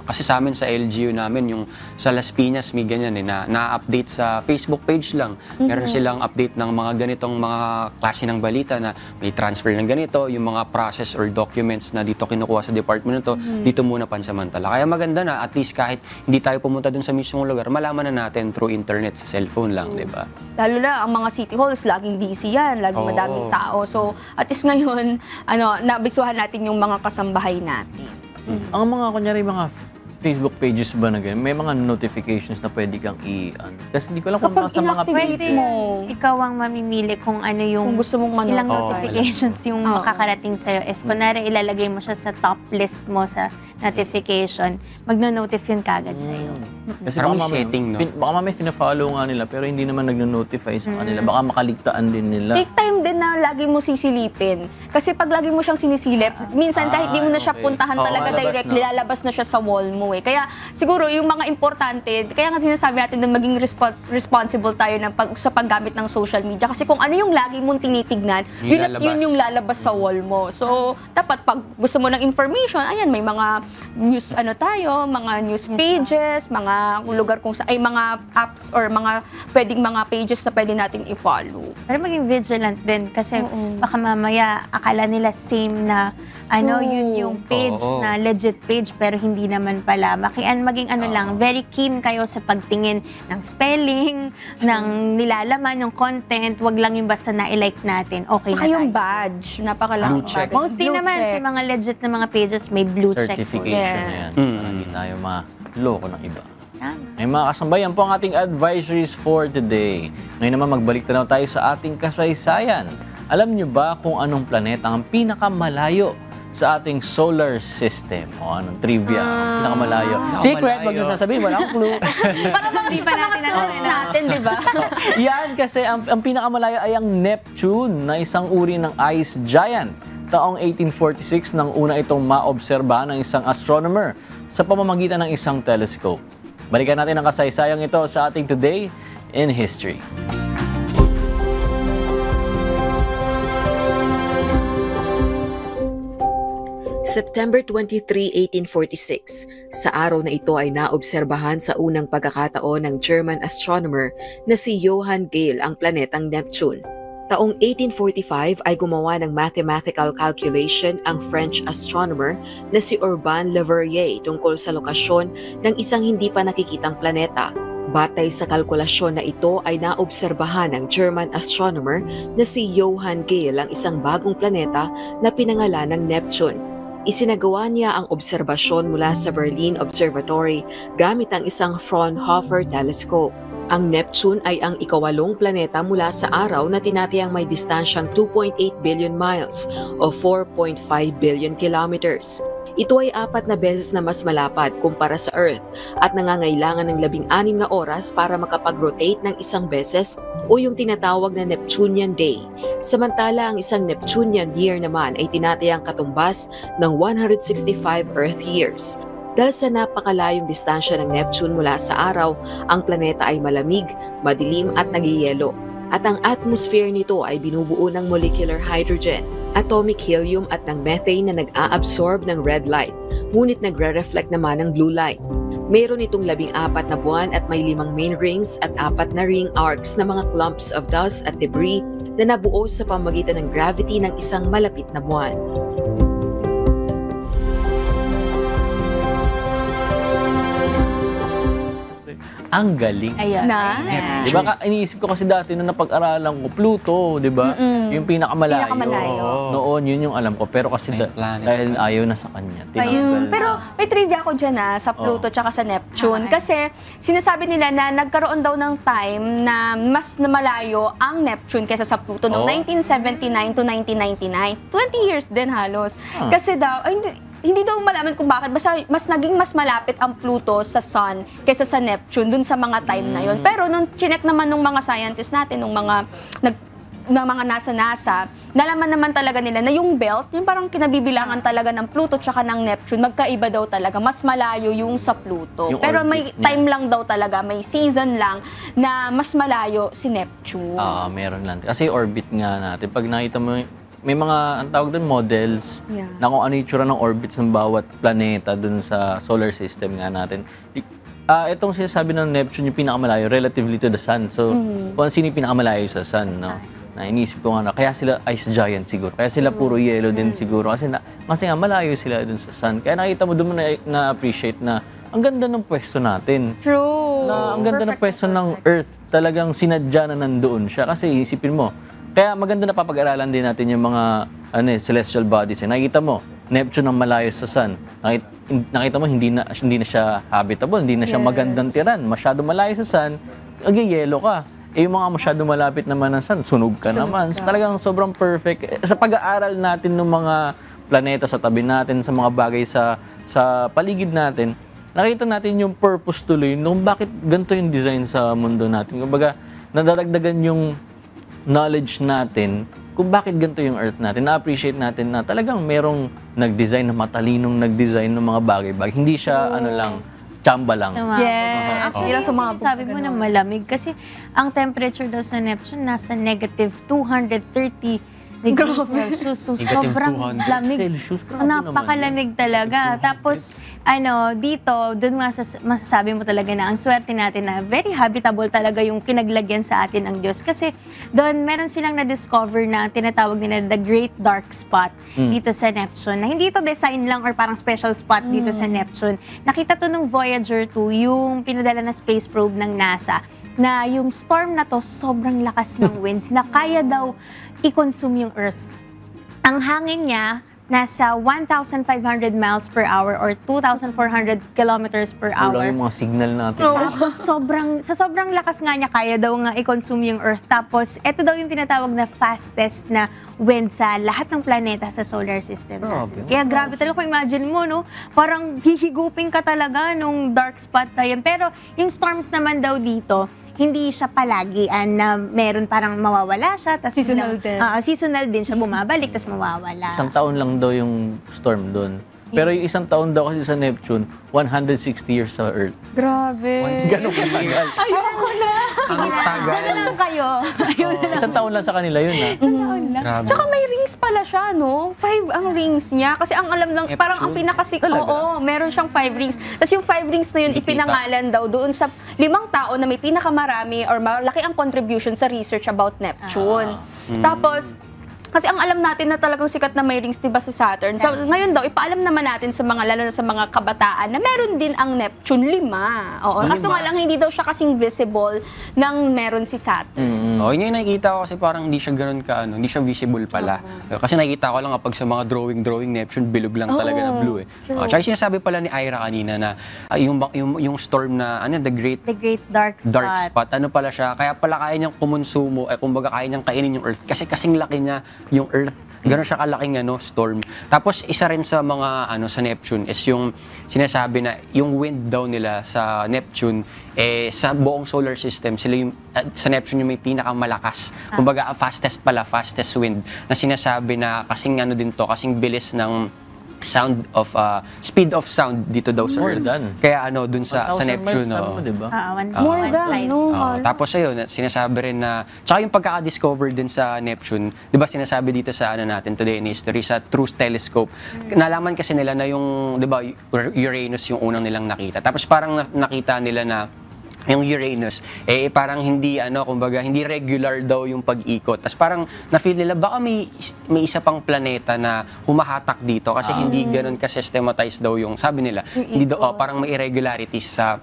kasi sa amin sa LGU namin, yung sa Las Piñas may ganyan na-update sa Facebook page lang. Meron silang update ng mga ganitong mga klase ng balita na may transfer ng ganito, yung mga process or documents na dito kinukuha sa department nito, dito muna pansamantala. Kaya maganda na at least kahit hindi tayo pumunta dun sa mismong lugar, malaman na natin through internet sa cellphone lang, di ba? Lalo na ang mga city halls, laging busy yan, laging madaming tao. So, at least ngayon, nabisuhan natin yung mga kasambahay natin. Ang mga, kunyari, mga Facebook pages ba na ganyan, may mga notifications na pwede kang kasi hindi ko alam kung Kapag sa mga inactivate pages. mo, ikaw ang mamimili kung ano yung Kung gusto mong ilang manood. notifications yung makakarating sa'yo. If kunwari ilalagay mo siya sa top list mo sa notification, magno-notif yun kagad sa'yo. Kasi Parang baka may setting, no? Baka may fina-follow nga nila pero hindi naman nagno-notify sa kanila. Baka makaligtaan din nila. Take time din na lagi mo sisilipin. Kasi pag lagi mo siyang sinisilip, minsan kahit di mo na siya puntahan talaga directly, lalabas na siya sa wall mo eh. Kaya siguro yung mga importante, kaya nga sinasabi natin na maging responsible tayo sa paggamit ng social media. Kasi kung ano yung lagi mong tinitignan, yun at yun yung lalabas sa wall mo. So, dapat pag gusto mo ng information, ayan, may mga news, mga news pages, mga lugar kung sa, mga apps or mga pwedeng mga pages na pwede natin i-follow. Pero maging vigilant din kasi baka mamaya akala nila same na yun yung page na legit page pero hindi naman pala. Maging lang, very keen kayo sa pagtingin ng spelling, ng nilalaman, ng content. Wag lang yung basta na-like natin. Okay na yung badge, napakalaking badge. Mostly naman sa mga legit na mga pages may blue check. Certification na yan. Hindi tayo maloko ng iba. May mga kasambayan po ang ating advisories for today. Ngayon naman magbalik na tayo sa ating kasaysayan. Alam niyo ba kung anong planeta ang pinakamalayo sa ating solar system? O anong trivia? Pinakamalayo. Secret, wag nyo sasabihin, wala akong clue. Para mga sa mga students natin, di ba? Yan kasi ang pinakamalayo ay ang Neptune na isang uri ng ice giant. Taong 1846 nang una itong maobserbahan ng isang astronomer sa pamamagitan ng isang telescope. Balikan natin ang kasaysayang ito sa ating Today in History. September 23, 1846. Sa araw na ito ay naobserbahan sa unang pagkakataon ng German astronomer na si Johann Galle ang planetang Neptune. Taong 1845 ay gumawa ng mathematical calculation ang French astronomer na si Urbain Le Verrier tungkol sa lokasyon ng isang hindi pa nakikitang planeta. Batay sa kalkulasyon na ito ay naobserbahan ng German astronomer na si Johann Galle ang isang bagong planeta na pinangalan ng Neptune. Isinagawa niya ang obserbasyon mula sa Berlin Observatory gamit ang isang Fraunhofer telescope. Ang Neptune ay ang ikawalong planeta mula sa araw na tinatayang may distansyang 2.8 billion miles o 4.5 billion kilometers. Ito ay 4 na beses na mas malapad kumpara sa Earth at nangangailangan ng 16 na oras para makapag-rotate ng isang beses o yung tinatawag na Neptunian Day. Samantala, ang isang Neptunian year naman ay tinatayang katumbas ng 165 Earth years. Dahil sa napakalayong distansya ng Neptune mula sa araw, ang planeta ay malamig, madilim at nagyayelo. At ang atmosphere nito ay binubuo ng molecular hydrogen, atomic helium at ng methane na nag-a-absorb ng red light, ngunit nagre-reflect naman ng blue light. Mayroon itong 14 na buwan at may 5 main rings at 4 na ring arcs na mga clumps of dust at debris na nabuo sa pamamagitan ng gravity ng isang malapit na buwan. Ang galing. Ayun. Di ba, iniisip ko kasi dati nung napag-aralan ko, Pluto, di ba? Yung pinakamalayo. Noon, yun yung alam ko. Pero kasi dahil ayaw na sa kanya. Pero may trivia ako dyan sa Pluto tsaka sa Neptune. Kasi sinasabi nila na nagkaroon daw ng time na mas malayo ang Neptune kaysa sa Pluto noong 1979 to 1999. 20 years din halos. Kasi daw, hindi daw malaman kung bakit. Basta naging mas malapit ang Pluto sa Sun kaysa sa Neptune dun sa mga time na yon. Pero nung chinek naman ng mga scientists natin, ng mga NASA, nalaman naman talaga nila na yung belt, yung parang kinabibilangan talaga ng Pluto tsaka ng Neptune, magkaiba daw talaga. Mas malayo yung sa Pluto. Yung pero may orbit niya. time lang daw talaga, may season lang na mas malayo si Neptune. Meron lang. Kasi orbit nga natin. Pag nakita mo, may mga, ang tawag doon, models na kung ano yung tsura ng orbits ng bawat planeta doon sa solar system nga natin. Itong sinasabi ng Neptune yung pinakamalayo relatively to the Sun. So, kung sino yung pinakamalayo sa Sun, no? Na inisip ko nga kaya sila ice giant siguro. Kaya sila puro yellow din siguro. Kasi nga malayo sila doon sa Sun. Kaya nakita mo doon mo na-appreciate na ang ganda ng pwesto natin. True. Ang ganda ng pwesto ng Earth. Talagang sinadya na nandoon siya. Kasi isipin mo, kaya maganda na papag-aralan din natin yung mga celestial bodies. Nakikita mo, Neptune ang malayo sa Sun. Nakita mo, hindi na siya habitable, hindi na siya magandang tiran. Masyado malayo sa Sun, yelo ka. Yung mga masyado malapit naman ng Sun, sunog ka naman. So, talagang sobrang perfect. Sa pag-aaral natin ng mga planeta sa tabi natin, sa mga bagay sa paligid natin, nakita natin yung purpose tuloy nung bakit ganito yung design sa mundo natin. Kumbaga, nadadagdagan yung knowledge natin kung bakit ganito yung Earth natin. Na-appreciate natin na talagang merong nag-design na matalinong nag-design ng mga bagay-bagay. Hindi siya tsamba lang. Yes. Actually, sabi mo na malamig kasi ang temperature daw sa Neptune nasa negative 230 degrees Celsius. So, sobrang lamig. Napakalamig talaga. Tapos, dito, dun masasabi mo talaga na ang swerte natin na very habitable talaga yung pinaglagyan sa atin ng Diyos. Kasi doon, meron silang na-discover na tinatawag nila the Great Dark Spot dito sa Neptune. Na hindi ito design lang or parang special spot dito sa Neptune. Nakita to ng Voyager 2, yung pinadala na space probe ng NASA, na yung storm na to, sobrang lakas ng winds na kaya daw i-consume yung Earth. Ang hangin niya, nasa 1,500 miles per hour or 2,400 kilometers per hour. Wala yung mga signal natin. Tapos sa sobrang lakas nga niya, kaya daw nga i-consume yung Earth. Tapos, ito daw yung tinatawag na fastest na wind sa lahat ng planeta sa solar system natin. Kaya grabe talaga kung imagine mo, no? Parang hihigupin ka talaga nung dark spot na yun. Pero yung storms naman daw dito, hindi siya palagi na meron parang mawawala siya. Seasonal din. Seasonal din siya, bumabalik, tapos mawawala. Isang taon lang daw yung storm doon. Pero yung isang taon daw kasi sa Neptune, 160 years sa Earth. Grabe. Ganun katagal. Ayoko na. Ang tagal. Ano lang kayo? Isang taon lang sa kanila yun, ha? Isang taon lang. Tsaka may rings pala siya, no? 5 ang rings niya. Kasi ang alam lang, parang ang pinakasik. Oo, meron siyang 5 rings. Tapos yung 5 rings na yun, ipinangalan daw doon sa 5 tao na may pinakamarami or malaki ang contribution sa research about Neptune. Tapos, kasi ang alam natin na talagang sikat na may rings, diba, sa Saturn. So, ngayon daw, ipaalam naman natin sa mga, lalo na sa mga kabataan, na meron din ang Neptune 5. Oo. Kaso nga lang, hindi daw siya kasing visible nang meron si Saturn. Yun yung nakikita ko kasi parang hindi siya ganun hindi siya visible pala. Kasi nakikita ko lang kapag sa mga drawing Neptune, bilog lang talaga na blue. Tsaka sinasabi pala ni Ira kanina na yung storm na, the Great Dark Spot. Ano pala siya, kaya pala kaya niyang kumonsumo, kumbaga kaya niyang kainin yung Earth. Kasi kasing laki niya yung Earth. Gano'n siya kalaking storm. Tapos isa rin sa mga sa Neptune is yung sinasabi na yung wind daw nila sa Neptune sa buong solar system sila yung sa Neptune yung may pinakamalakas. Kumbaga fastest wind na sinasabi na kasing din to, kasing bilis ng speed of sound dito daw sa Earth. Kaya dun sa Neptune, diba? More than, tapos ayun, sinasabi rin na, tsaka yung pagkaka-discover din sa Neptune, di ba sinasabi dito sa natin today in history, sa TRUSS telescope, nalaman kasi nila na yung, di ba, Uranus yung unang nilang nakita. Tapos parang nakita nila na yung Uranus, parang hindi, kumbaga, hindi regular daw yung pag-ikot. Tapos parang na-feel nila, baka may isa pang planeta na humahatak dito kasi hindi ganun ka-systematize daw yung, sabi nila, hindi daw, parang may irregularities sa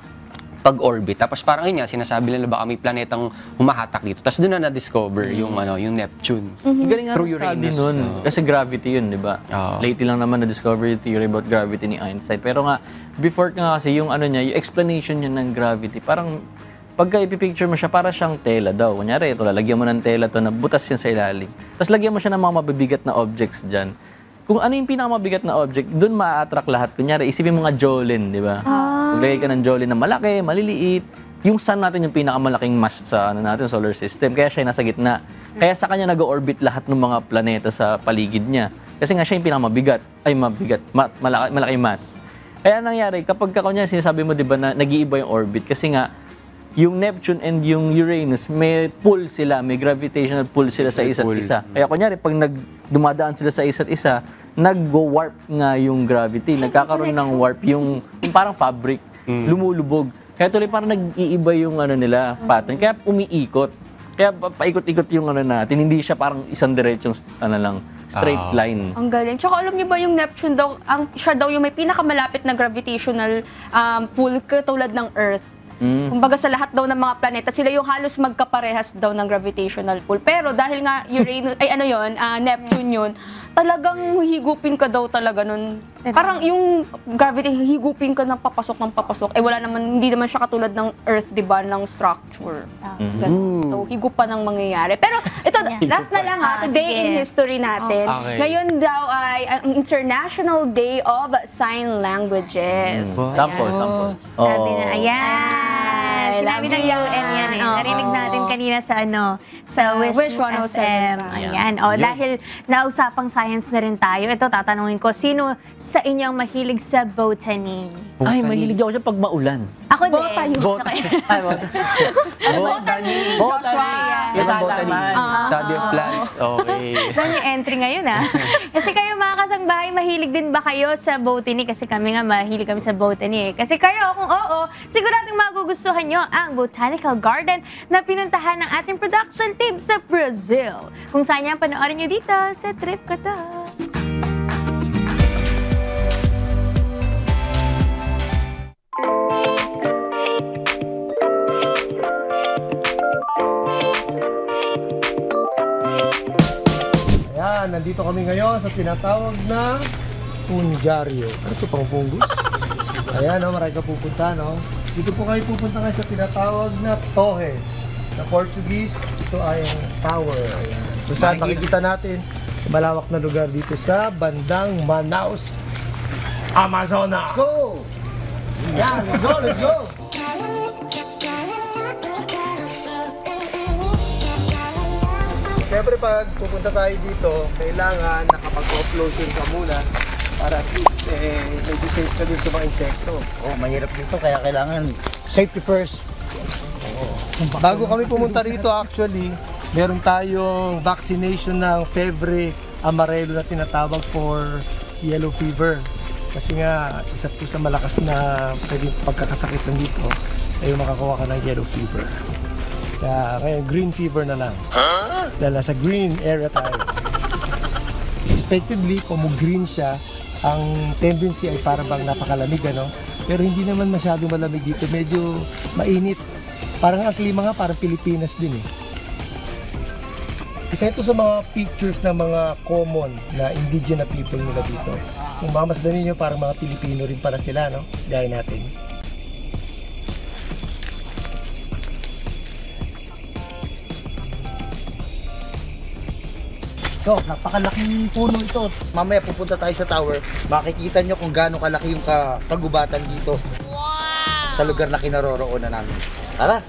pag-orbit. Tapos parang yun nga, sinasabi nila baka may planetang humahatak dito. Tapos doon na na-discover yung Neptune. Galing nga study nun. Kasi gravity yun, di ba? Lately lang naman na-discover yung theory about gravity ni Einstein. Pero nga, before nga kasi yung yung explanation niya ng gravity, parang pagka ipipicture mo siya, para siyang tela daw. Kunyari, ito, lalagyan mo ng tela to na butas yan sa ilalim. Tapos lagyan mo siya ng mga mabibigat na objects dyan. Kung ano yung pinakamabigat na object, doon ma-attract lahat. Kunyari, isipin mo nga Jolene, di ba? Maglagay ka ng Jolene na malaki, maliliit. Yung sun natin yung pinakamalaking mass sa natin, solar system. Kaya siya yung nasa gitna. Kaya sa kanya nag-orbit lahat ng mga planeta sa paligid niya. Kasi nga siya yung pinakamabigat. Malaki mass. Kaya nangyari, kapag kunyari sinasabi mo, di ba, na nag-iiba yung orbit. Kasi nga, yung Neptune and yung Uranus, may pull sila, may gravitational pull sila sa isa't isa. Kaya kunyari, pag dumadaan sila sa isa't isa, nag-warp nga yung gravity. Nagkakaroon ng warp, yung parang fabric, lumulubog. Kaya tuloy parang nag-iiba yung nila, pattern. Kaya umiikot. Kaya paikot-ikot yung natin. Hindi siya parang isang diretsong straight line. Ang galing. Tsaka alam niyo ba yung Neptune daw, siya daw yung may pinakamalapit na gravitational pull katulad ng Earth. Kumbaga sa lahat daw ng mga planeta, sila yung halos magkaparehas daw ng gravitational pull. Pero dahil nga Uranus, Neptune yun, talagang higupin ka daw talaga nun. Parang yung gravity, higupin ka ng papasok. Eh wala naman, hindi naman siya katulad ng Earth, di ba, ng structure. Ganun. So, higupan ng mangyayari. Pero ito, last na lang today in history natin. Okay. Ngayon daw ay ang International Day of Sign Languages. Sample. Sabi na, ayan. Sinabi ng UN yan eh. Oo. Narinig natin kanina sa sa Wish 107. Ayan. Dahil nausapang science na rin tayo, ito tatanungin ko, sino sa inyo ang mahilig sa botany? Ay, mahilig ako siya pag maulan. Ako din. Botany. Study of plants. Okay. Saan yung entry ngayon Kasi kayo mga kasangbahay, mahilig din ba kayo sa botany? Kasi kami nga mahilig kami sa botany Kasi kayo, kung oo, siguradong magugustuhan nyo ang Botanical Garden na pinuntahan ng ating production team sa Brazil. Kung saan yan, panoorin nyo dito sa Trip Ko To. Ayan, nandito kami ngayon sa tinatawag na Fungiario. Ano ito pang fungus? Ayan, marami ka pupunta, no? Dito po kayo pupunta ngayon sa tinatawag na Torre. Sa Portuguese, ito ay ang tower. Ayan. So saan makikita natin? Malawak na lugar dito sa bandang Manaus, Amazonas. Let's go! Ayan, let's go! Siyempre pag pupunta tayo dito, kailangan nakapag-offloading ka muna para at least medyo safe ka dun sa mga insekto. Mahirap dito kaya kailangan safety first. Bago kami pumunta rito actually, meron tayong vaccination ng febre amarelo na tinatawag for yellow fever. Kasi nga, isa po sa malakas na pwedeng pagkakasakit ng dito ay makakuha ka ng yellow fever. Kaya ngayon, green fever na lang. Dahil nasa green area tayo. Respectively, kung green siya, ang tendency ay para bang napakalamig, ano? Pero hindi naman masyado malamig dito. Medyo mainit. Parang ang klima nga, parang Pilipinas din eh. Isa ito sa mga pictures ng mga common na indigenous people nila dito. Kung mamasdanin nyo, parang mga Pilipino rin pala sila, no? Gaya natin. So, napakalaking puno ito. Mamaya pupunta tayo sa tower. Makikita nyo kung gaano kalaki yung kagubatan dito. Wow! Sa lugar na kinaroroonan namin. Tara!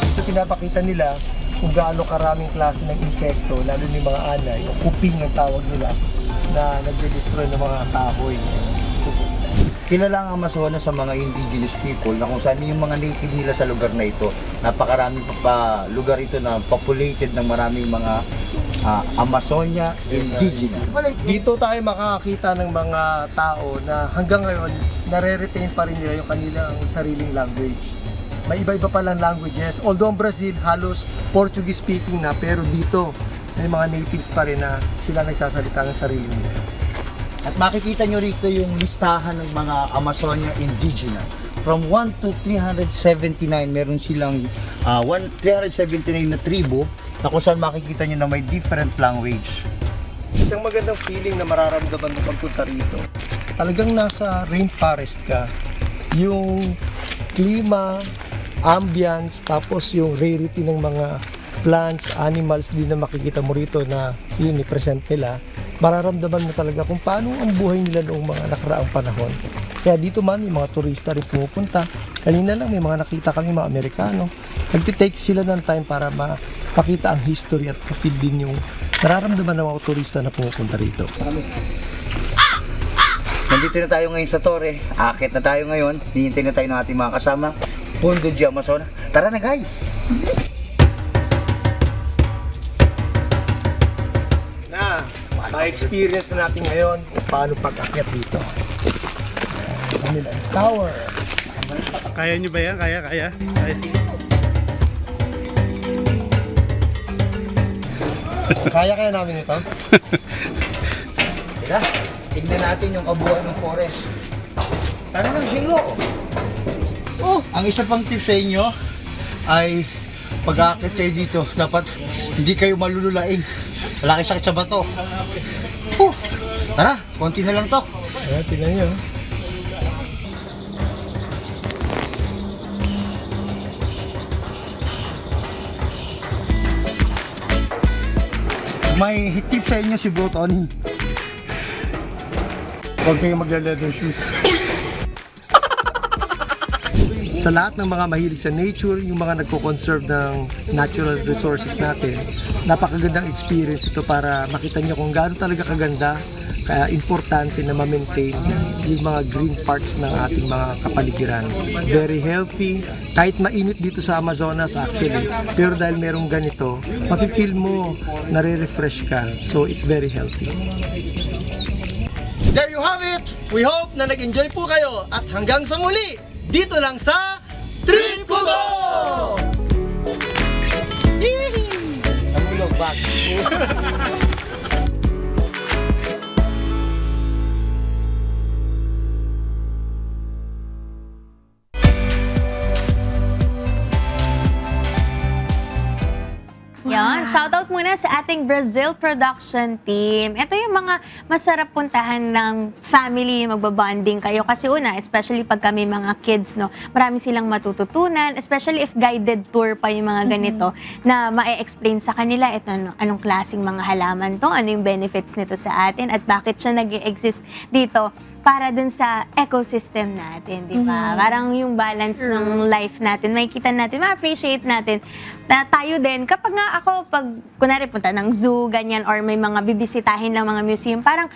Dito pinapakita nila kung gaano karaming klase ng insekto, lalo ni mga anay, o kuping ang tawag nila, na nagde-destroy ng mga kahoy. Kilala ang Amazonas sa mga indigenous people na kung saan yung mga native nila sa lugar na ito. Napakaraming lugar ito na populated ng maraming mga Amazonia indigenous. Dito tayo makakakita ng mga tao na hanggang ngayon nare-retain pa rin nila yung kanilang sariling language. May iba-iba palang languages. Although ang Brazil halos Portuguese speaking na, pero dito may mga natives pa rin na sila nagsasalita ng sarili nila. At makikita nyo rito yung listahan ng mga Amazonia indigenous. From 1 to 379, meron silang 379 na tribo na kung saan makikita nyo na may different language. Isang magandang feeling na mararamdaman mo pagpunta rito. Talagang nasa rainforest ka. Yung klima, ambience, tapos yung rarity ng mga plants, animals din na makikita mo rito na yun i-present nila. Mararamdaman mo talaga kung paano ang buhay nila noong mga nakaraang panahon. Kaya dito man, may mga turista rin pumupunta. Kanina lang may mga nakita kami mga Amerikano. Nagtitake sila ng time para mapakita ang history at kapil din yung nararamdaman ng mga turista na pumupunta rito. Nandito na tayo ngayon sa Torre. Akit na tayo ngayon. Hihintay na tayo ng ating mga kasama. Pundo di Amazonas. Tara na guys! Ma-experience na natin ngayon kung paano pag-akyat dito. Tower. Kaya nyo ba yan? Kaya. Kaya namin ito? Tira, tignan natin yung kabuuan ng forest. Tara ng singo. Ang isa pang tip sa inyo ay pag-aakit kayo dito, dapat hindi kayo malululain. Wala kayong sakit sa bato. Tara, konti na lang to. Ayan, tingnan nyo. May tip sa inyo si Bro Tony. Huwag kayong magla-leather shoes. Sa lahat ng mga mahilig sa nature, yung mga nagko-conserve ng natural resources natin, napakagandang experience ito para makita nyo kung gaano talaga kaganda, kaya importante na ma-maintain yung mga green parts ng ating mga kapaligiran. Very healthy, kahit mainit dito sa Amazonas actually, pero dahil merong ganito, mapipil mo, nare-refresh ka, so it's very healthy. There you have it! We hope na nag-enjoy po kayo at hanggang sa muli! Dito lang sa Trip Ko Go! Namulog back. Yan, shoutout muna sa ating Brazil production team. Ito yung mga masarap puntahan ng family, magbabonding kayo. Kasi una, especially pag kami mga kids, no, marami silang matututunan, especially if guided tour pa yung mga ganito, na ma-explain sa kanila, ito, ano, anong klaseng mga halaman to, ano yung benefits nito sa atin, at bakit siya nag-exist dito para dun sa ecosystem natin, di ba? Parang yung balance ng life natin, makikita natin, ma-appreciate natin na tayo din. Kapag nga ako, pag kunwari punta ng zoo, ganyan, or may mga bibisitahin ng mga museum, parang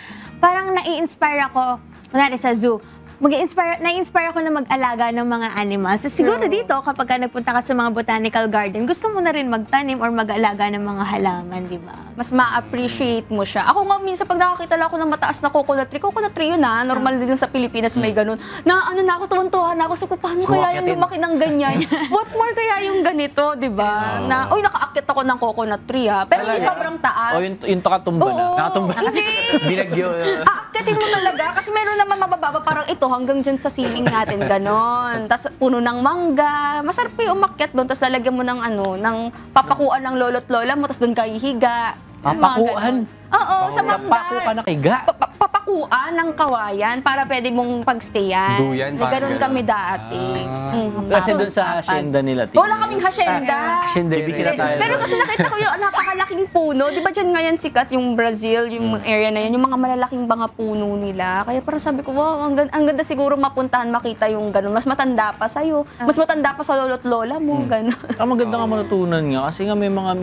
nai-inspire ako, kunwari sa zoo, na-inspire ako na mag-alaga ng mga animals. So, siguro dito, kapag ka nagpunta ka sa mga botanical garden, gusto mo na rin magtanim or mag-alaga ng mga halaman, di ba? Mas ma-appreciate mo siya. Ako nga, minsan pag nakakita lang ako ng mataas na coconut tree yun na, normal din sa Pilipinas may ganun, na ano na ako, tuwan-tuwa na ako, so paano kaya yung lumaki ng ganyan? What more kaya yung ganito, di ba? Na, uy, nakaakyat ako ng coconut tree ha, pero hindi sobrang taas. O yung nakatumba na. Nakatumba na. Binagyo. Aakyatin mo talaga, kasi meron naman mabababa, parang ito, hanggang dyan sa ceiling natin, ganon. Tapos puno ng mangga. Masarap yung umakyat doon, tapos lalagyan mo ng ng papakuan ng lolo't lola mo, tapos doon ka hihiga. Papakuan? Oo, sa mangga. Papakuan na higa? Papakuan ng kawayan para pwede mong pagstayan. Duyan, Ganon kami dati. Kasi doon sa hacienda nila. Wala kaming hacienda. Pero kasi nakita ko yung napakalaking puno. Di ba dyan ngayon sikat yung Brazil, yung area na yun, yung mga malalaking mga puno nila. Kaya parang sabi ko, wow, ang ganda siguro mapuntahan, makita yung ganon. Mas matanda pa sa'yo. Mas matanda pa sa lolo't lola mo, ganon. Ang maganda nga matutunan nga kasi nga may mga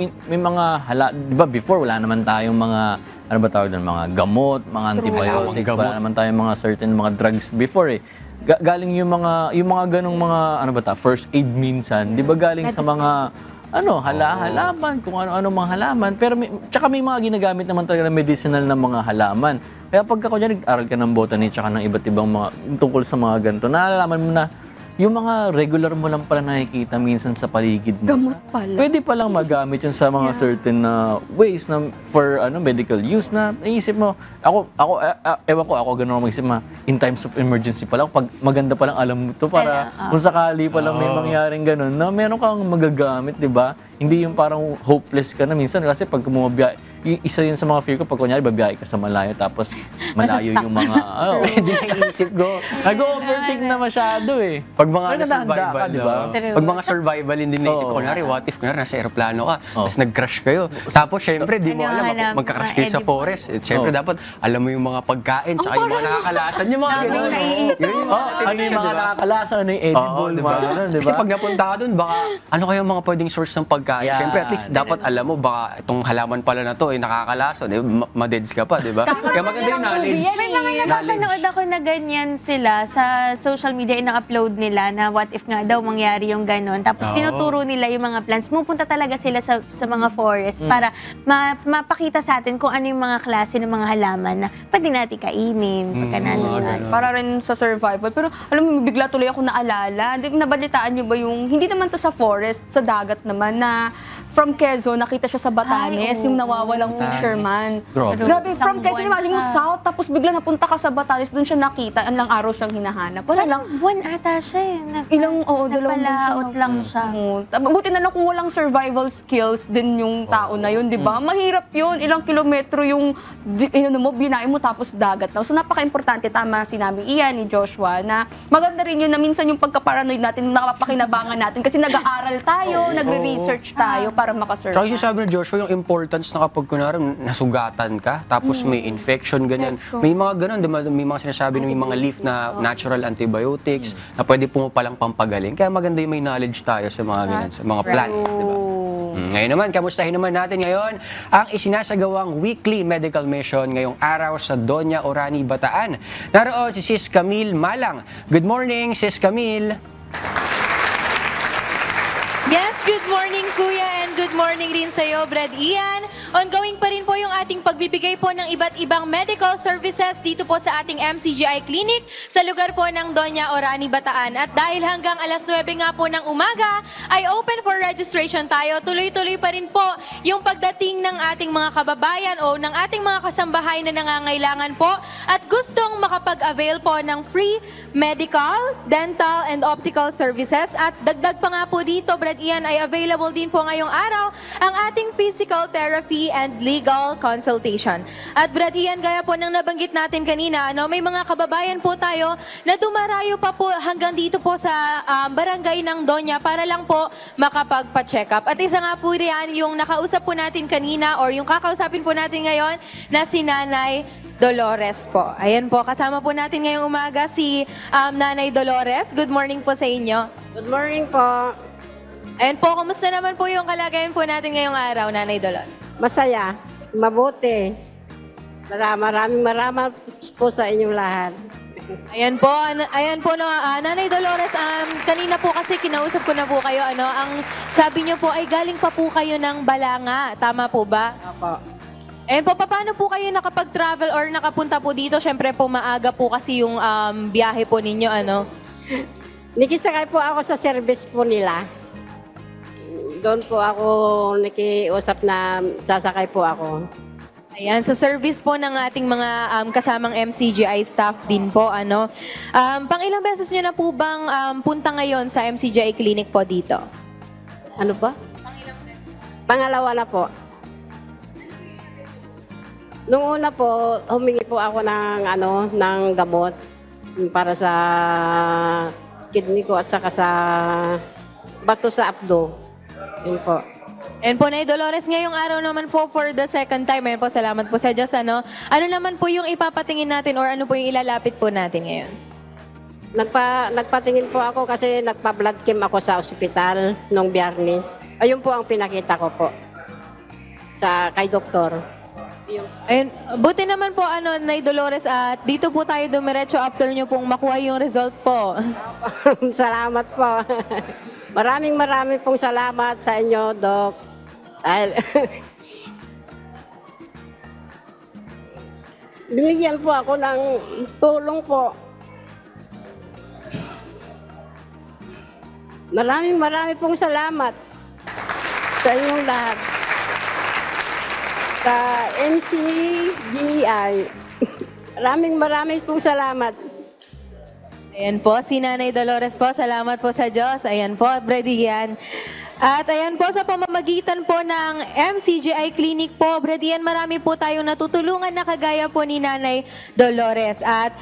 di ba before wala naman tayong mga ano ba tawag doon, mga gamot, mga antibiotics, wala naman tayong mga certain mga drugs before eh. Galing yung mga ganong mga ano ba ta, first aid minsan, 'di ba galing sa mga halaman, kung ano-ano mga halaman, pero tsaka may mga ginagamit naman talaga na medicinal na mga halaman. Kaya pagka kunya nag-aral ka ng botany tsaka ng iba't ibang mga tungkol sa mga ganito, naalalaman mo na yung mga regular mo lang pala nakikita minsan sa paligid mo. Gamot pala. Pwede palang magamit yun sa mga certain ways na for medical use na naisip mo. Ewan ko, ako ganun ako mag-isip in times of emergency pala, pag maganda palang alam mo ito para kung sakali palang may mangyaring ganun na meron kang magagamit, di ba? Hindi yung parang hopeless ka na minsan kasi pag bumabiyahe, isa yun sa mga fear ko, pag kunyari babiyahe ka sa malayo tapos malayo yung mga, pwede naisip ko. Nag-overthink na masyado eh. Pag mga survival, diba? Pag mga survival, hindi naisip ko, kunyari, what if, kunyari, nasa aeroplano ka, tapos nag-crash kayo. Tapos, syempre, di mo alam, magka-crash kayo sa forest. Syempre, dapat alam mo yung mga pagkain, tsaka yung mga nakakalasan, yung mga gano'n. Ano yung mga nakakalasan, ano yung edible, mga gano'n, diba? Kasi pag napunta ka dun, baka, ano kayo mga pwedeng source ng pagkain? Syempre, at least, dapat alam mo, baka itong halaman pala na to, nakakalason, madeds ka pa, di ba? Kaya maganda yung knowledge. May mga napapanood ako na ganyan sila sa social media, ina-upload nila na what if nga daw mangyari yung ganon. Tapos tinuturo nila yung mga plants. Pupunta talaga sila sa mga forest para mapakita sa atin kung ano yung mga klase ng mga halaman na pwede natin kainin. Para rin sa survival. Pero alam mo, bigla tuloy ako naalala. Nabalitaan nyo ba yung, hindi naman to sa forest, sa dagat naman, na from Quezon, nakita siya sa Batanes, yung nawawalang fisherman. Grabe, from Quezon, imagine mo south, tapos bigla napunta ka sa Batanes, doon siya nakita, ilang araw siyang hinahanap. Wala lang. Buwan ata siya eh. Napalaot lang siya. Buti na lang kung walang survival skills din yung tao na yun, di ba? Mahirap yun, ilang kilometro yung binain mo tapos dagat na. So napaka-importante, tama sinabi Ian ni Joshua, na maganda rin yun na minsan yung pagka-paranoid natin, nakapakinabangan natin kasi nag-aaral tayo, nagre-research tayo para makasurvive. Tsaka yung sabi ni Joshua, yung importance na kapag kunwari nasugatan ka, tapos may infection, ganyan. May mga ganun, may mga sinasabi na may mga leaf na natural antibiotics na pwede pumapalang pampagaling. Kaya maganda yung may knowledge tayo sa mga ganyan, sa mga plants, di ba? Ngayon naman, kamustahin naman natin ngayon ang isinasagawang weekly medical mission ngayong araw sa Doña Orani, Bataan. Naroon si Sis Camille Malang. Good morning, Sis Camille. Yes, good morning Kuya and good morning rin sa iyo, Brad Ian. Ongoing pa rin po yung ating pagbibigay po ng iba't ibang medical services dito po sa ating MCGI Clinic sa lugar po ng Doña Orani, Bataan. At dahil hanggang alas 9 nga po ng umaga ay open for registration tayo. Tuloy-tuloy pa rin po yung pagdating ng ating mga kababayan o ng ating mga kasambahay na nangangailangan po at gustong makapag-avail po ng free medical, dental, and optical services. At dagdag pa nga po dito, Brad Ian, ay available din po ngayong araw ang ating physical therapy and legal consultation. At Brad Ian, gaya po ng nabanggit natin kanina, may mga kababayan po tayo na dumarayo pa po hanggang dito po sa barangay ng Doña para lang po makapagpa-check up. At isa nga po riyan yung nakausap po natin kanina or yung kakausapin po natin ngayon na si Nanay Dolores po. Ayan po, kasama po natin ngayong umaga si Nanay Dolores. Good morning po sa inyo. Good morning po. Ayan po, kumusta naman po yung kalagayan po natin ngayong araw, Nanay Dolores? Masaya, mabuti. Maraming po sa inyong lahat. Ayan po no, Nanay Dolores, kanina po kasi kinausap ko na po kayo, ang sabi niyo po ay galing pa po kayo ng Balanga, tama po ba? Opo. Ayan po, paano po kayo nakapag-travel or nakapunta po dito? Siyempre po maaga po kasi yung biyahe po ninyo, Nakisakay po ako sa service po nila. Doon po ako nakiusap na sasakay po ako. Ayan, sa service po ng ating mga kasamang MCGI staff din po, pang ilang beses nyo na po bang punta ngayon sa MCGI Clinic po dito? Ano pa? Pang ilang beses? Pangalawa na po. Nung una po, humingi po ako ng gamot para sa kidney ko at saka sa bato sa abdo. Yun po. And po, Nay Dolores, ngayong araw naman po for the second time, ayun po, salamat po sa Diyos, Ano naman po yung ipapatingin natin or ano po yung ilalapit po natin ngayon? Nagpatingin po ako kasi nagpa-blood chem ako sa ospital nung Biyernes. Ayun po ang pinakita ko po kay doktor. Ayun, buti naman po, Nay Dolores, at dito po tayo dumiretso after nyo pong makuha yung result po. Salamat po. Maraming pong salamat sa inyo, Doc. Binigyan po ako ng tulong po. Maraming pong salamat sa inyong lahat. Sa MCGI. Maraming pong salamat. Ayan po, si Nanay Dolores po. Salamat po sa Diyos. Ayan po, Brady yan. At ayan po, sa pamamagitan po ng MCGI Clinic po, Brady yan, marami po tayong natutulungan na kagaya po ni Nanay Dolores. At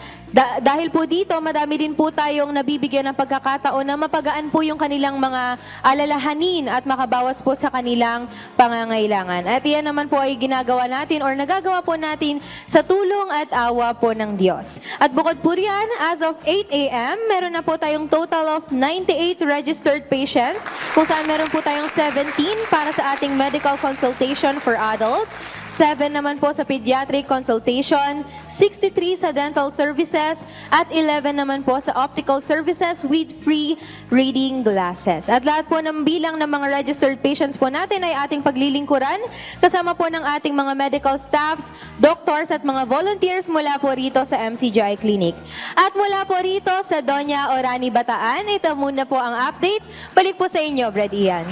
dahil po dito, madami din po tayong nabibigyan ng pagkakataon na mapagaan po yung kanilang mga alalahanin at makabawas po sa kanilang pangangailangan. At iyan naman po ay ginagawa natin or nagagawa po natin sa tulong at awa po ng Diyos. At bukod po riyan, as of 8 a.m., meron na po tayong total of 98 registered patients, kung saan meron po tayong 17 para sa ating medical consultation for adult, 7 naman po sa pediatric consultation, 63 sa dental services, at 11 naman po sa optical services with free reading glasses. At lahat po ng bilang ng mga registered patients po natin ay ating paglilingkuran, kasama po ng ating mga medical staffs, doctors at mga volunteers mula po rito sa MCGI Clinic. At mula po rito sa Doña Orani, Bataan, ito muna po ang update. Balik po sa inyo, Brad Ian.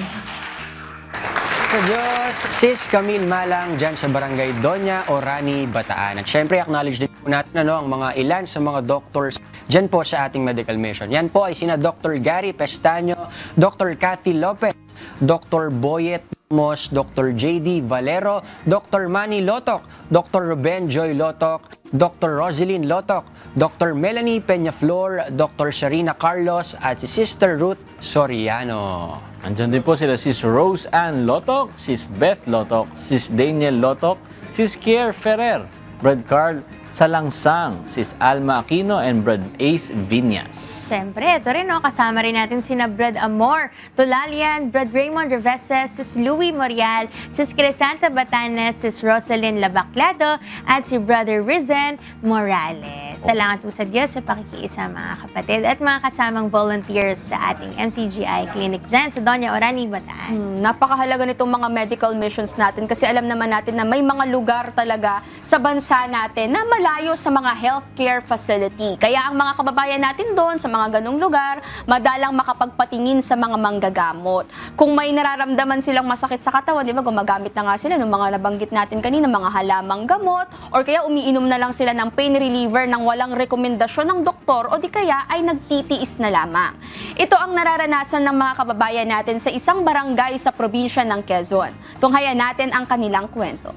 sa Diyos, Sis Camille Malang dyan sa Barangay Doña Orani, Bataan. At syempre, acknowledge din po natin ang mga ilan sa mga doctors dyan po sa ating medical mission. Yan po ay sina Dr. Gary Pestaño, Dr. Cathy Lopez, Dr. Boyet Mos, Dr. JD Valero, Dr. Manny Lotok, Dr. Ruben Joy Lotok, Dr. Roseline Lotok, Dr. Melanie Peñaflor, Dr. Sharina Carlos, at si Sister Ruth Soriano. Andyan din po sila Sis Rose Ann Lotok, Sis Beth Lotok, Sis Daniel Lotok, Sis Kier Ferrer, Brad Carl Salangsang, Sis Alma Aquino, and Brad Ace Viñas. Siyempre, ito rin, no, kasama rin natin sina Brad Amor, Tulalian, Brad Raymond Reveses, Sis Louie Morial, Sis Crescenta Batanes, Sis Rosalyn Labaclado, at si Brother Rizen Morales. Salamat po sa Diyos sa pakikiisa, mga kapatid, at mga kasamang volunteers sa ating MCGI Clinic dyan sa Doña Orani, Bataan. Napakahalaga nitong mga medical missions natin kasi alam naman natin na may mga lugar talaga sa bansa natin na malayo sa mga healthcare facility. Kaya ang mga kababayan natin doon sa mga ganong lugar, madalang makapagpatingin sa mga manggagamot. Kung may nararamdaman silang masakit sa katawan, di ba, gumagamit na nga sila ng mga nabanggit natin kanina, mga halamang gamot, or kaya umiinom na lang sila ng pain reliever nang walang rekomendasyon ng doktor, o di kaya ay nagtitiis na lamang. Ito ang nararanasan ng mga kababayan natin sa isang barangay sa probinsya ng Quezon. Tunghayan natin ang kanilang kwento.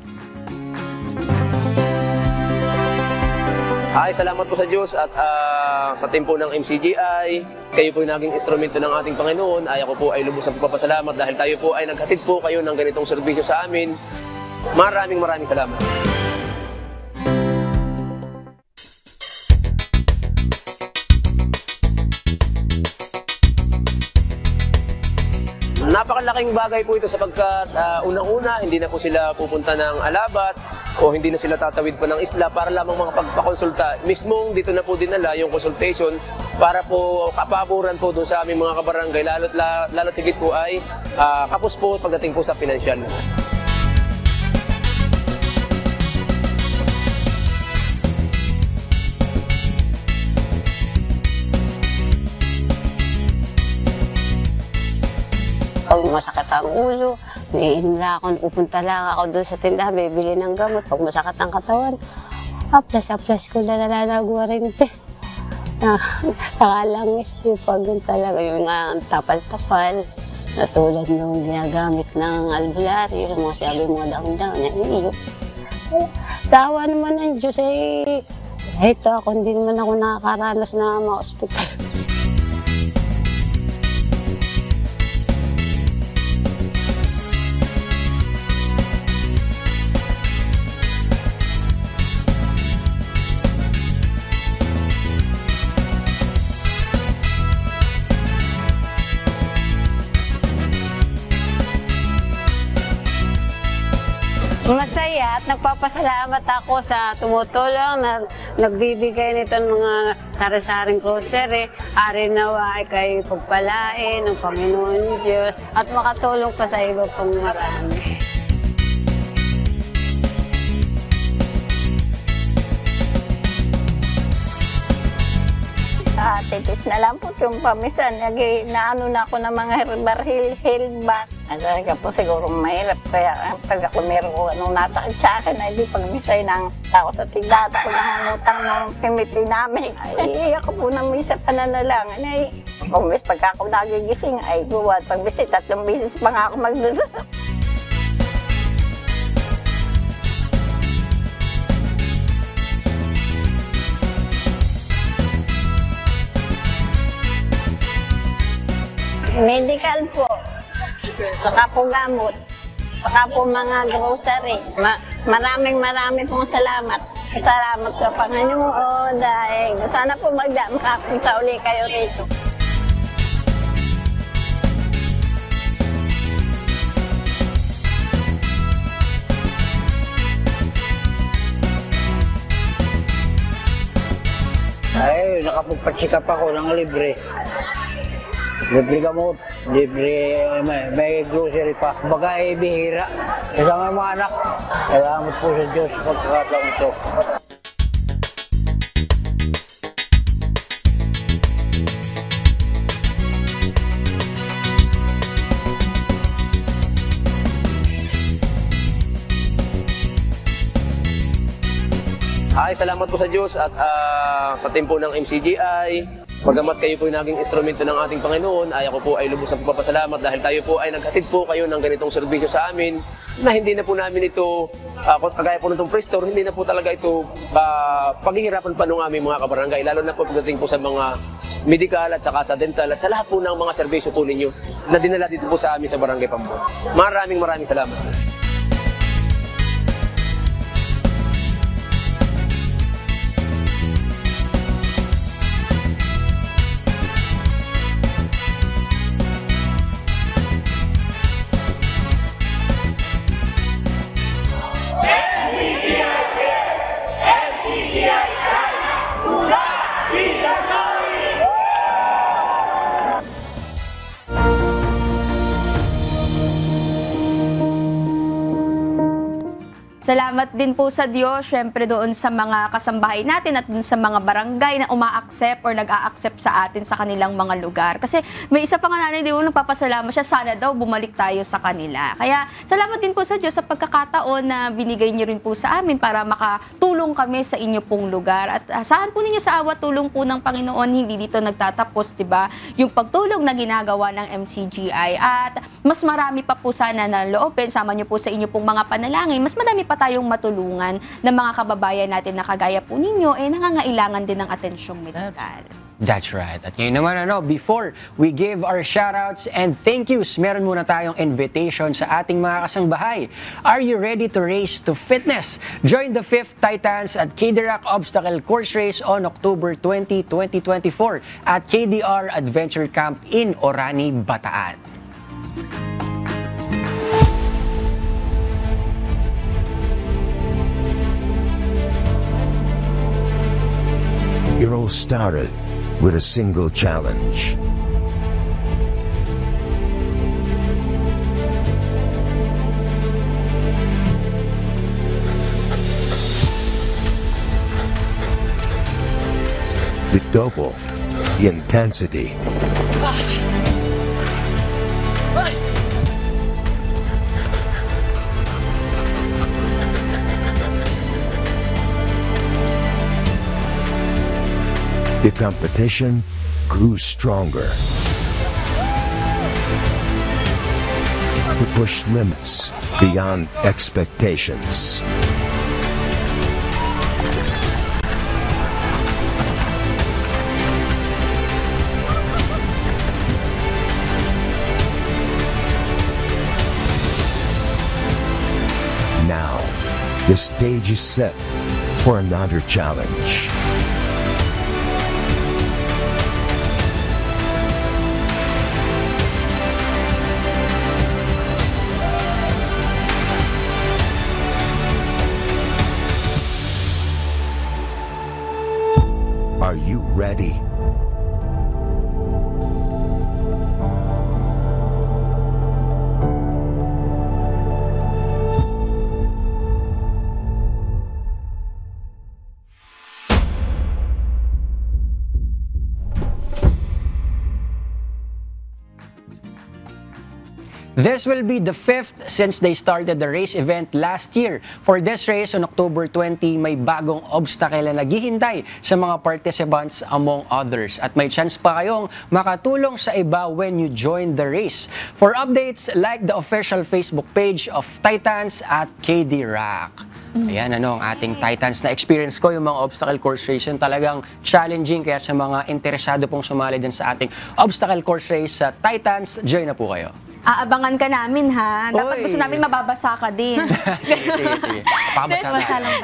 Ay, salamat po sa Diyos at sa team po ng MCGI. Kayo po yung naging instrumento ng ating Panginoon. Ay ako po ay lubos na pagpapasalamat dahil tayo po ay naghatid po kayo ng ganitong serbisyo sa amin. Maraming salamat. Napakalaking bagay po ito sapagkat unang-una, hindi na po sila pupunta ng Alabat o hindi na sila tatawid pa ng isla para lamang makapagpakonsulta. Mismong dito na po dinala yung consultation para po kapaboran po doon sa aming mga kabarangay, lalo't higit po ay kapos po pagdating po sa pinansyal. Pag masakit ang ulo, iinom lang ako, pupunta lang ako doon sa tindahan, bibili ng gamot. Pag masakit ang katawan, aplas ko na nalalagwarinte. Nakalangis yung pag talaga, yung tapal-tapal, na tulad nung ginagamit ng albularyo, yung mga sabi mga daang-daang na iyo. Sawa naman ng Diyos, ito ako, hindi naman ako nakakaranas na ma-hospital. Masaya at nagpapasalamat ako sa tumutulong na nagbibigay nito ng mga sari-saring grocery. Ari nawa ay kayo pagpalain ng Panginoon Diyos at makatulong pa sa iba pang marami. Titis na lang po yung pamisan. Naano na ako ng mga herbal back. Talaga po siguro mahirap. Kaya pag ako meron ko anong nasakit sa akin, ay di pagmisay ng tao sa tigdata ko ng utang ng pimiti namin. Ay ako po na may sa pananalangan. Ay kumis pagka ako nagigising, ay buwan. Pagbisit, 3 bisis pa nga ako magdudulog. Medical po, saka po gamot, saka po mga grocery. Maraming pong salamat. Salamat sa Panginoon dahil sana po makapunta uli kayo rito. Ay, nakapagpatsikap ako ng libre. Libre gamot, libre may grocery pa. Kumbaga ay bihira. Kasama mga anak. Salamat po sa Diyos sa pagkakataon ito. Ay, salamat po sa Diyos at sa team po ng MCGI. Pagamat kayo po yung naging instrumento ng ating Panginoon, ay ako po ay lubos na pagpapasalamat dahil tayo po ay naghatid po kayo ng ganitong serbisyo sa amin na hindi na po namin ito, kagaya po nitong Prestor, hindi na po talaga ito paghihirapan pa ng aming mga kabarangay, lalo na po pagdating po sa mga medical at saka sa dental at sa lahat po ng mga serbisyo po ninyo na dinala dito po sa amin sa Barangay Pambon. Maraming salamat. Salamat din po sa Diyos, syempre doon sa mga kasambahay natin at doon sa mga barangay na uma-accept or nag-a-accept sa atin sa kanilang mga lugar. Kasi may isa pa nga nanay, di mo nagpapasalamat siya, sana daw bumalik tayo sa kanila. Kaya salamat din po sa Diyos sa pagkakataon na binigay niyo rin po sa amin para makatulong kami sa inyo pong lugar. At saan po ninyo sa awa tulong po ng Panginoon, hindi dito nagtatapos, di ba? Yung pagtulong na ginagawa ng MCGI. At mas marami pa po sana na loobin, sama niyo po sa inyo pong mga panalangin, mas madami pa tayong matulungan ng mga kababayan natin na kagaya po ninyo, nangangailangan din ng atensyong medikal. That's right. At ngayon naman, before we give our shoutouts and thank yous, meron muna tayong invitation sa ating mga kasangbahay. Are you ready to race to fitness? Join the 5th Titans at KD-RAC Obstacle Course Race on October 20, 2024 at KDR Adventure Camp in Orani, Bataan. It all started with a single challenge. With double the intensity. The competition grew stronger. To push limits beyond expectations. Now, the stage is set for another challenge. Are you ready? This will be the 5th since they started the race event last year. For this race on October 20, may bagong obstacle na naghihintay sa mga participants among others. At may chance pa kayong makatulong sa iba when you join the race. For updates, like the official Facebook page of Titans at KD-RAC. Ayan, ang ating Titans na experience ko, yung mga obstacle course race, yun talagang challenging. Kaya sa mga interesado pong sumali dyan sa ating obstacle course race sa Titans, join na po kayo. Aabangan ka namin, ha? Dapat gusto namin mababasa ka din. Sige.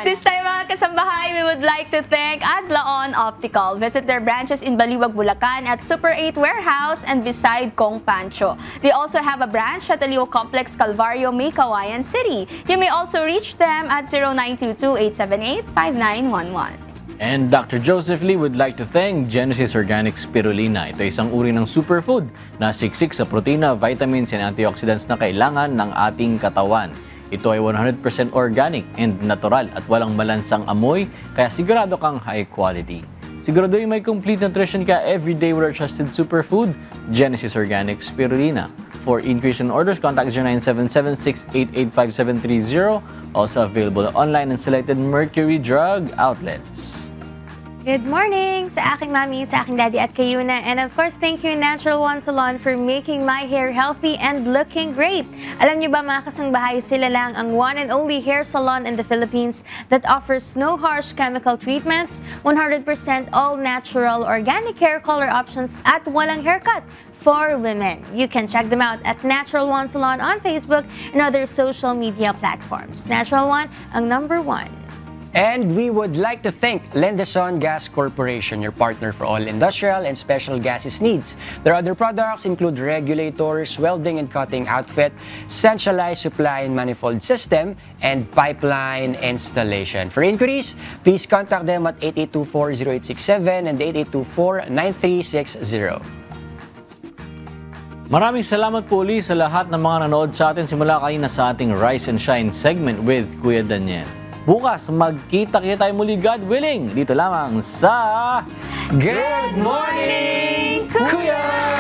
This time, mga kasambahay, we would like to thank Adlaon Optical. Visit their branches in Baliwag, Bulacan at Super 8 Warehouse and beside Kong Pancho. They also have a branch at Aliw Complex, Calvario, May, Kawayan City. You may also reach them at 0922-878-5911. And Dr. Joseph Lee would like to thank Genesis Organic Spirulina. Ito ay isang uri ng superfood na siksik sa protina, vitamins, and antioxidants na kailangan ng ating katawan. Ito ay 100% organic and natural at walang malansang amoy, kaya sigurado kang high quality. Sigurado yung may complete nutrition ka everyday with our trusted superfood, Genesis Organic Spirulina. For increase in orders, contact 0977-688-5730 Also available online and selected Mercury Drug outlets. Good morning sa aking mami, sa aking daddy at kay Yuna. And of course, thank you Natural One Salon for making my hair healthy and looking great. Alam niyo ba mga kasangbahay, sila lang ang one and only hair salon in the Philippines that offers no harsh chemical treatments, 100% all natural organic hair color options at walang haircut for women. You can check them out at Natural One Salon on Facebook and other social media platforms. Natural One, ang #1. And we would like to thank Lendeson Gas Corporation, your partner for all industrial and special gases needs. Their other products include regulators, welding and cutting outfit, centralized supply and manifold system, and pipeline installation. For inquiries, please contact them at 8824-0867 and 8824-9360. Maraming salamat po ulit sa lahat ng mga nanood sa atin simula kanina sa ating Rise and Shine segment with Kuya Daniel. Bukas, magkita-kita tayo muli, God willing, dito lamang sa Good Morning, Kuya!